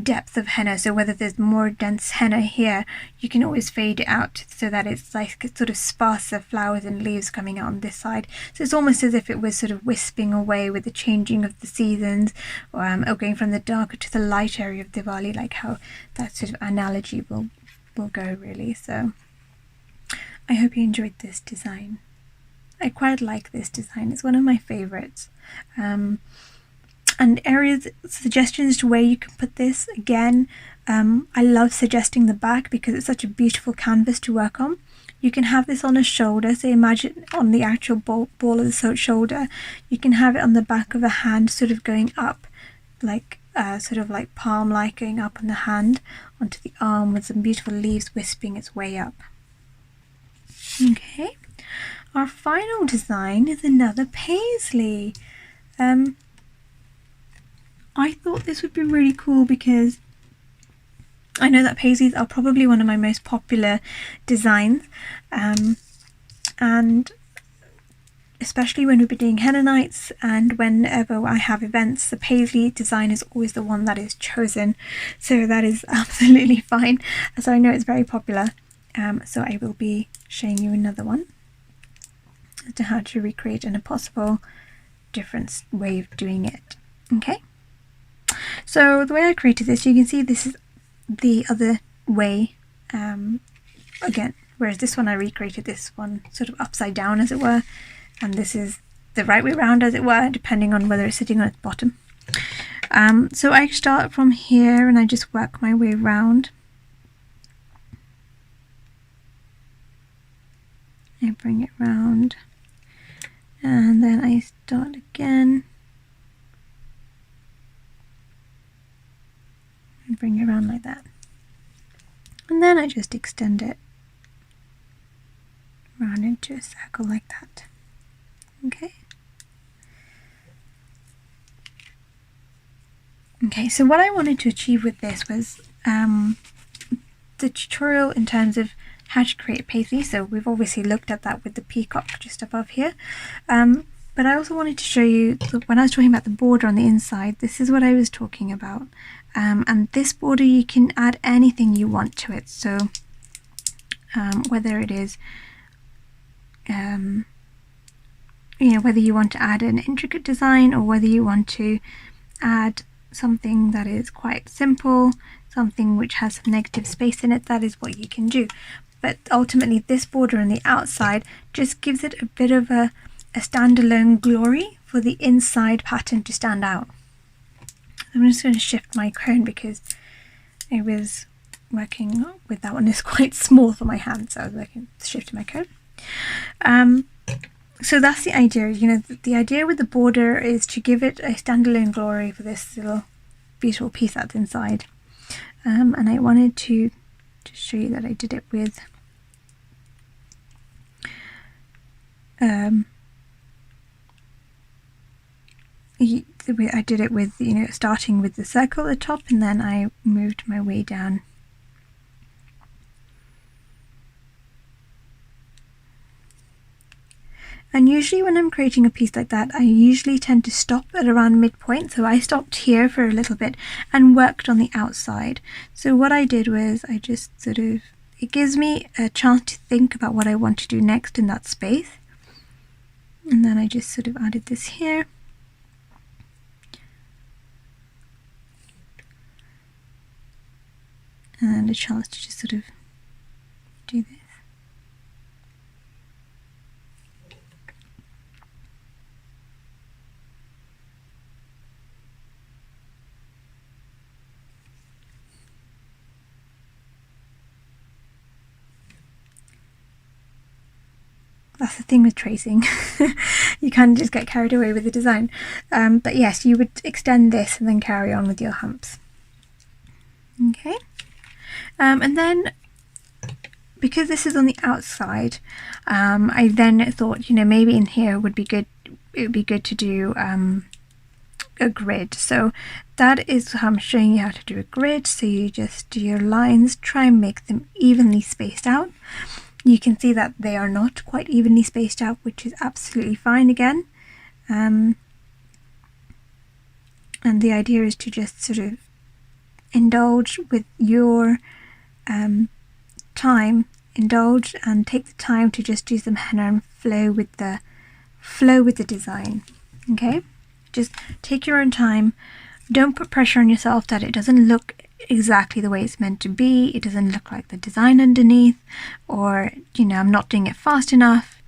depth of henna, so whether there's more dense henna here, you can always fade it out so that it's like sort of sparser flowers and leaves coming out on this side. So it's almost as if it was sort of wisping away with the changing of the seasons, or going from the darker to the light area of Diwali, like how that sort of analogy will go really. So I hope you enjoyed this design. I quite like this design, it's one of my favorites. And suggestions to where you can put this, again, I love suggesting the back because it's such a beautiful canvas to work on. You can have this on a shoulder, so imagine on the actual ball of the shoulder. You can have it on the back of the hand, sort of going up, like sort of like palm-like going up on the hand onto the arm with some beautiful leaves wisping its way up. Okay, our final design is another paisley. I thought this would be really cool because I know that paisleys are probably one of my most popular designs, and especially when we've been doing henna nights and whenever I have events, the paisley design is always the one that is chosen, so that is absolutely fine. So I know it's very popular, so I will be showing you another one as to how to recreate in a possible different way of doing it. Okay, so the way I created this, you can see this is the other way again, whereas this one I recreated this one sort of upside down as it were, and this is the right way around as it were, depending on whether it's sitting on its bottom. So I start from here and I just work my way around. I bring it round and then I start again and bring it around like that, and then I just extend it round into a circle like that. Okay. Okay, so what I wanted to achieve with this was the tutorial in terms of how to create a paisley. So we've obviously looked at that with the peacock just above here, but I also wanted to show you when I was talking about the border on the inside, this is what I was talking about. And this border, you can add anything you want to it, so whether it is you know, whether you want to add an intricate design or whether you want to add something that is quite simple, something which has some negative space in it, that is what you can do. But ultimately this border on the outside just gives it a bit of a standalone glory for the inside pattern to stand out. I'm just going to shift my cone because I was working with that one is quite small for my hand, so I was shifting my cone. So that's the idea, you know, the idea with the border is to give it a standalone glory for this little beautiful piece that's inside. And I wanted to show you that I did it with I did it with, you know, starting with the circle at the top, and then I moved my way down. And usually when I'm creating a piece like that, I usually tend to stop at around midpoint. So I stopped here for a little bit and worked on the outside. So what I did was I just sort of, it gives me a chance to think about what I want to do next in that space. And then I just sort of added this here. And a chance to just sort of do this. That's the thing with tracing. You kind of just get carried away with the design. But yes, you would extend this and then carry on with your humps. Okay. And then, because this is on the outside, I then thought, you know, maybe in here would be good. It would be good to do a grid. So that is how I'm showing you how to do a grid. So you just do your lines, try and make them evenly spaced out. You can see that they are not quite evenly spaced out, which is absolutely fine again. And the idea is to just sort of indulge with your time, indulge and take the time to just do some henna and flow with the design. Okay, just take your own time. Don't put pressure on yourself that it doesn't look exactly the way it's meant to be, it doesn't look like the design underneath, or I'm not doing it fast enough.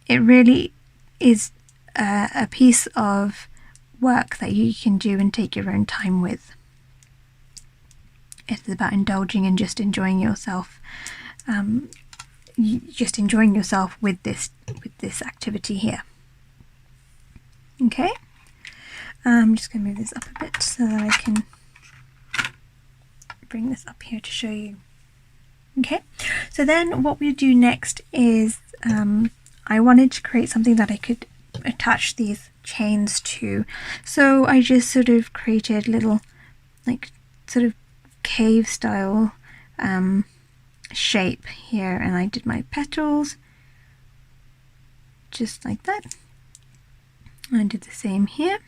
It really is a piece of work that you can do and take your own time with. It's about indulging and just enjoying yourself, with this activity here. Okay, I'm just going to move this up a bit so that I can bring this up here to show you. Okay, so then what we do next is I wanted to create something that I could attach these chains to. So I just sort of created little sort of cave style shape here, and I did my petals just like that. I did the same here.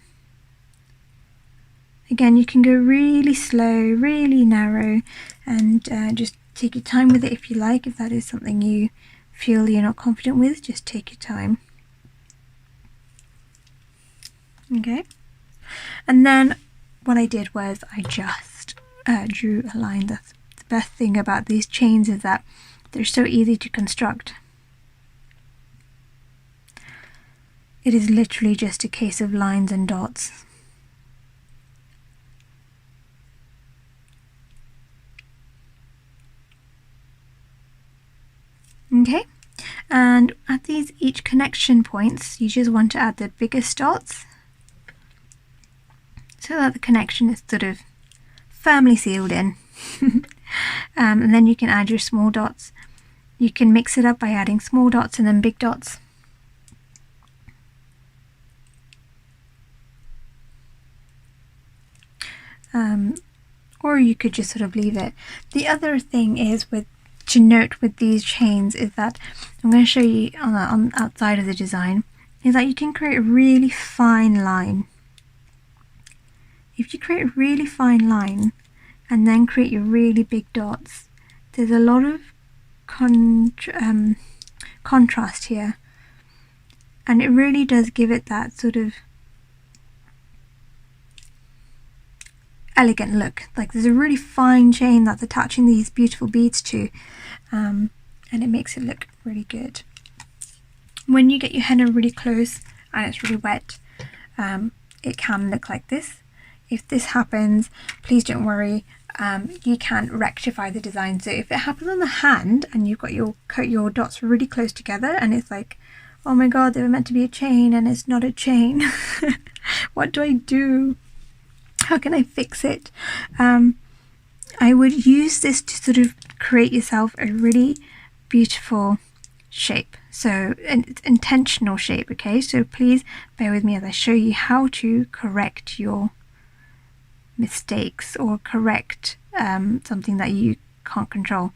Again, you can go really slow, really narrow, and just take your time with it if you like. If that is something you feel you're not confident with, just take your time. Okay, and then what I did was I just drew a line. That's the best thing about these chains, is that they're so easy to construct. It is literally just a case of lines and dots. Okay, and at these each connection points, you just want to add the biggest dots so that the connection is sort of firmly sealed in. And then you can add your small dots. You can mix it up by adding small dots and then big dots. Or you could just sort of leave it. The other thing is to note with these chains is that I'm going to show you on the outside of the design, is that you can create a really fine line. If you create a really fine line and then create your really big dots, there's a lot of contrast here, and it really does give it that sort of elegant look. Like there's a really fine chain that's attaching these beautiful beads to, and it makes it look really good. When you get your henna really close and it's really wet, it can look like this. If this happens, please don't worry. You can rectify the design. So if it happens on the hand and you've got your dots really close together and it's like, oh my god, they were meant to be a chain and it's not a chain, what do I do? How can I fix it? I would use this to sort of create yourself a really beautiful shape. So an intentional shape, okay? So please bear with me as I show you how to correct your mistakes or correct something that you can't control.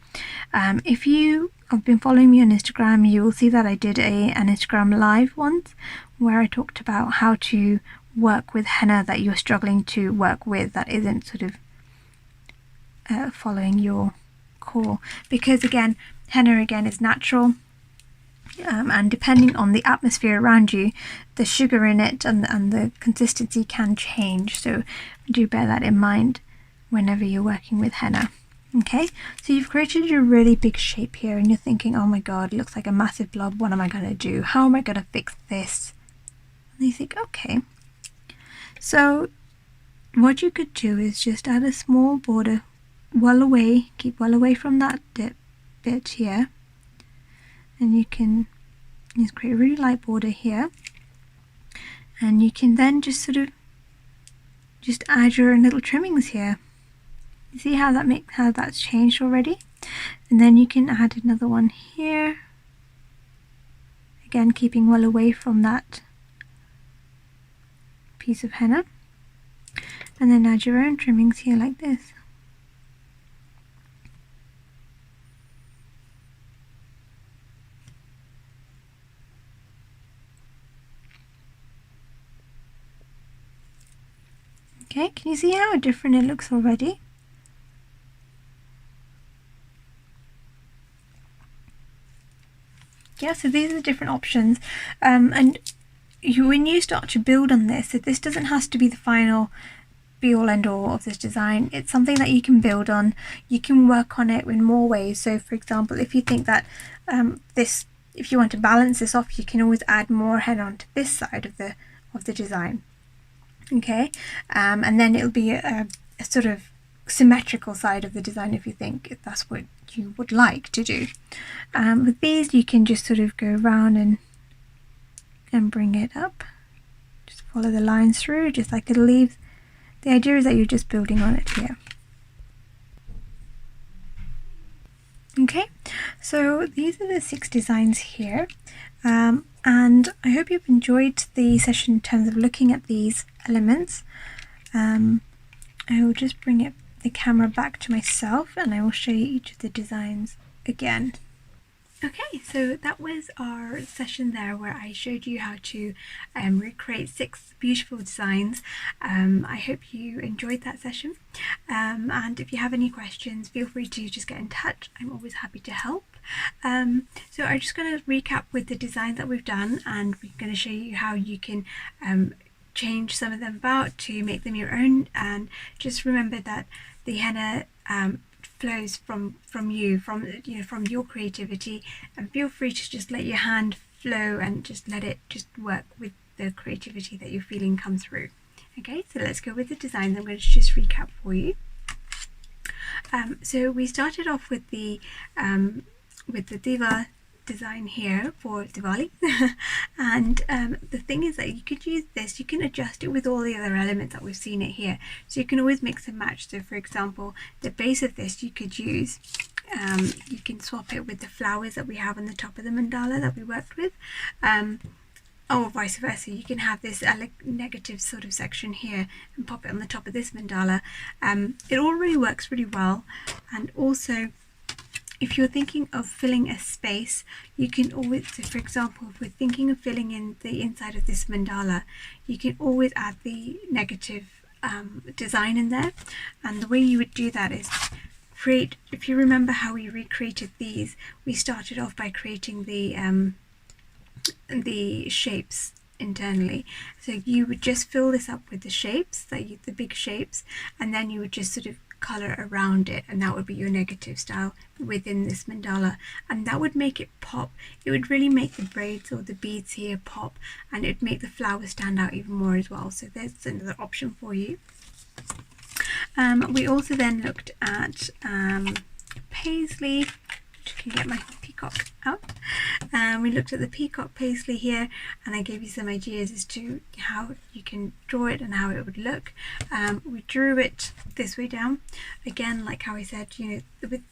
If you have been following me on Instagram, you will see that I did an Instagram live once where I talked about how to work with henna that you're struggling to work with, that isn't sort of following your core, because again, henna is natural, and depending on the atmosphere around you, the sugar in it and the consistency can change, so do bear that in mind whenever you're working with henna. Okay, so you've created your really big shape here and you're thinking, oh my god, it looks like a massive blob, what am I going to do, how am I going to fix this? And you think, okay, so what you could do is just add a small border well away, keep well away from that bit here, and you can just create a really light border here, and you can then just sort of just add your own little trimmings here. You see how that's changed already? And then you can add another one here, again keeping well away from that piece of henna, and then add your own trimmings here like this. Okay, can you see how different it looks already? Yeah, so these are the different options, and when you start to build on this, so this doesn't have to be the final be all end all of this design. It's something that you can build on. You can work on it in more ways. So for example, if you think that if you want to balance this off, you can always add more henna onto this side of the design. Okay, and then it'll be a sort of symmetrical side of the design if that's what you would like to do. With these, you can just sort of go around and bring it up. Just follow the lines through, just like little leaves. The idea is that you're just building on it here. Okay, so these are the 6 designs here, and I hope you've enjoyed the session in terms of looking at these elements. I will just bring the camera back to myself and I will show you each of the designs again. Okay, so that was our session there where I showed you how to recreate 6 beautiful designs. I hope you enjoyed that session, and if you have any questions, feel free to just get in touch. I'm always happy to help. So I'm just going to recap with the designs that we've done, and we're going to show you how you can change some of them about to make them your own. And just remember that the henna flows from your creativity, and feel free to just let your hand flow and just let it just work with the creativity that you're feeling come through. Okay, so let's go with the designs. I'm going to just recap for you. So we started off with the diva design here for Diwali and the thing is that you could use this, you can adjust it with all the other elements that we've seen it here, so you can always mix and match. So for example, the base of this you could use, you can swap it with the flowers that we have on the top of the mandala that we worked with, or vice versa. You can have this negative sort of section here and pop it on the top of this mandala. It all really works really well. And also, if you're thinking of filling a space, you can always, so for example, if we're thinking of filling in the inside of this mandala, you can always add the negative design in there. And the way you would do that is create, if you remember how we recreated these, we started off by creating the shapes internally. So you would just fill this up with the shapes, the big shapes, and then you would just sort of color around it, and that would be your negative style within this mandala, and that would make it pop. It would really make the braids or the beads here pop, and it would make the flowers stand out even more as well. So there's another option for you. We also then looked at paisley. Can get my peacock out. We looked at the peacock paisley here, and I gave you some ideas as to how you can draw it and how it would look. We drew it this way down, again like how I said,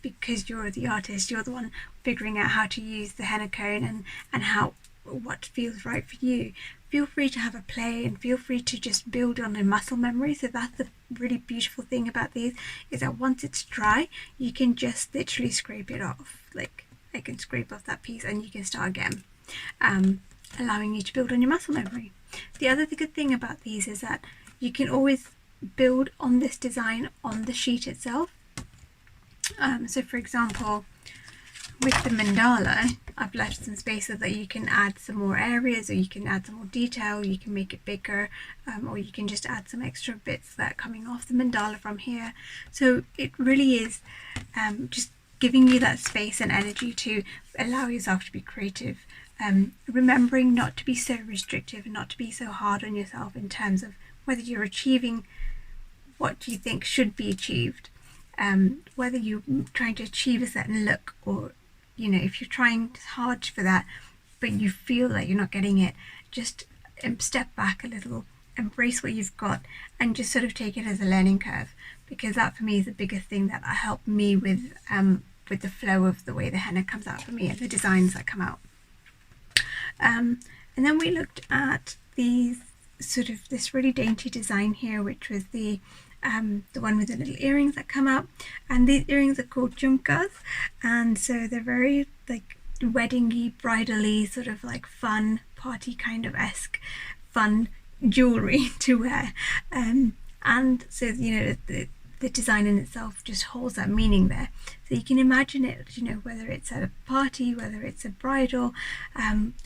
because you're the artist, you're the one figuring out how to use the henna cone and what feels right for you. Feel free to have a play and feel free to just build on a muscle memory. So that's the really beautiful thing about these, is that once it's dry, you can just literally scrape it off. Like I can scrape off that piece and you can start again, allowing you to build on your muscle memory. The other good thing about these is that you can always build on this design on the sheet itself. So for example, with the mandala, I've left some space so that you can add some more areas, or you can add some more detail, you can make it bigger, or you can just add some extra bits that are coming off the mandala from here. So it really is just giving you that space and energy to allow yourself to be creative, remembering not to be so restrictive and not to be so hard on yourself in terms of whether you're achieving what you think should be achieved, whether you're trying to achieve a certain look, or if you're trying hard for that but you feel that you're not getting it, just step back a little, embrace what you've got, and just sort of take it as a learning curve, because that for me is the biggest thing that helped me with the flow of the way the henna comes out for me and the designs that come out. And then we looked at these this really dainty design here, which was the one with the little earrings that come out, and these earrings are called jhumkas, and so they're very like weddingy, bridally, sort of like fun party kind of fun jewelry to wear, and so the the design in itself just holds that meaning there. So you can imagine it, whether it's at a party, whether it's a bridal,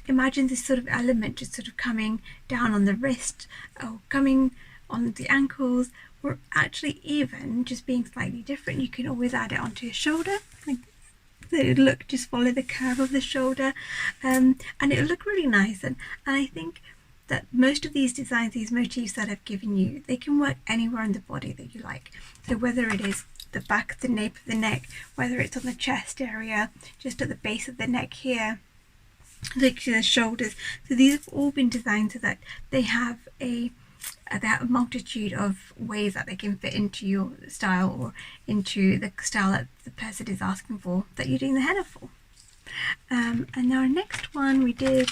imagine this sort of element just sort of coming down on the wrist or coming on the ankles, or actually even just being slightly different. You can always add it onto your shoulder, like so it'll look, just follow the curve of the shoulder, and it'll look really nice. And I think that most of these designs, these motifs that I've given you, they can work anywhere on the body that you like. So whether it is the back, the nape of the neck, whether it's on the chest area, just at the base of the neck here, like the shoulders. So these have all been designed so that they have a multitude of ways that they can fit into your style, or into the style that the person is asking for, that you're doing the henna for. And now our next one we did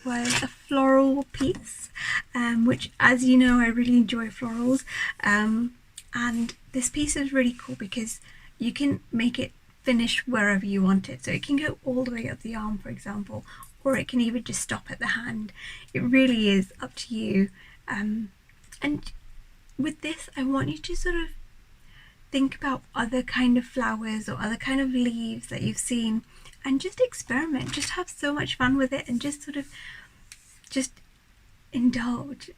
was a floral piece, which, as you know, I really enjoy florals, and this piece is really cool because you can make it finish wherever you want it. So it can go all the way up the arm, for example, or it can even just stop at the hand. It really is up to you. And with this, I want you to sort of think about other kind of flowers or other kind of leaves that you've seen, and just experiment, just have so much fun with it, and just sort of just indulge.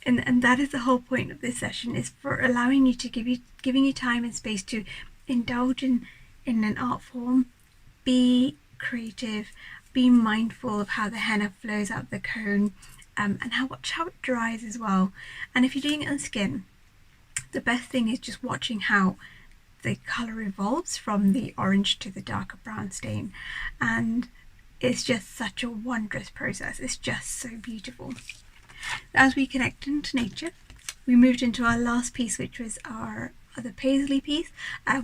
And that is the whole point of this session, is for allowing you to giving you time and space to indulge in an art form, creative, be mindful of how the henna flows out the cone, and watch how it dries as well. And if you're doing it on skin, the best thing is just watching how the colour evolves from the orange to the darker brown stain, and it's just such a wondrous process. It's just so beautiful. As we connect into nature, we moved into our last piece, which was our other paisley piece,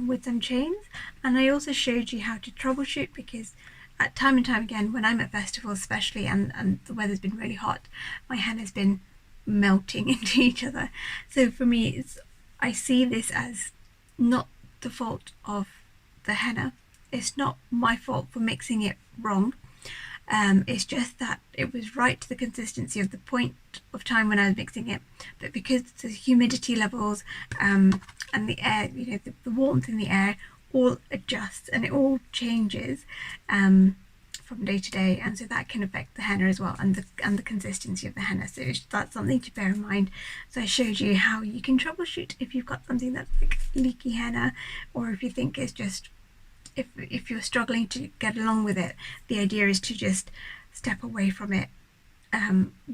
with some chains. And I also showed you how to troubleshoot, because at time and time again, when I'm at festivals especially, and the weather's been really hot, my henna's been melting into each other. So for me, I see this as not the fault of the henna. It's not my fault for mixing it wrong. It's just that it was right to the consistency of the point of time when I was mixing it, but because the humidity levels and the air, the warmth in the air all adjusts and it all changes from day to day, and so that can affect the henna as well, and the consistency of the henna. So that's something to bear in mind. So I showed you how you can troubleshoot if you've got something that's like leaky henna, or if you think it's just, if you're struggling to get along with it, the idea is to just step away from it,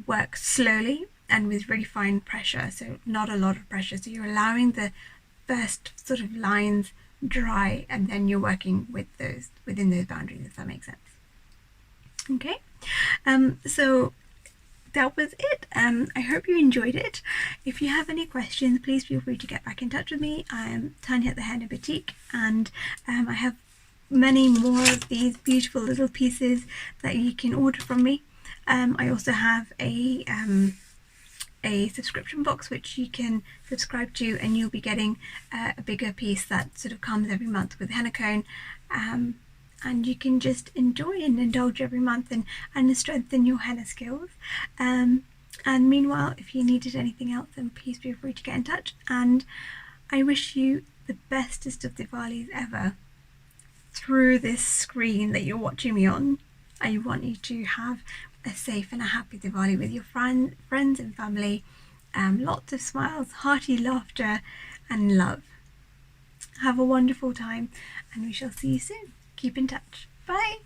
work slowly and with really fine pressure, so not a lot of pressure. So you're allowing the first sort of lines dry, and then you're working with those within those boundaries, if that makes sense. Okay, so that was it. I hope you enjoyed it. If you have any questions, please feel free to get back in touch with me. I am Tanya at the Henna Boutique, and I have many more of these beautiful little pieces that you can order from me. I also have a subscription box which you can subscribe to, and you'll be getting a bigger piece that sort of comes every month with henna cone, and you can just enjoy and indulge every month and strengthen your henna skills. And meanwhile, if you needed anything else, then please feel free to get in touch, and I wish you the bestest of Diwalis ever. Through this screen that you're watching me on, I want you to have a safe and a happy Diwali with your friends and family. Lots of smiles, hearty laughter and love. Have a wonderful time, and we shall see you soon. Keep in touch. Bye.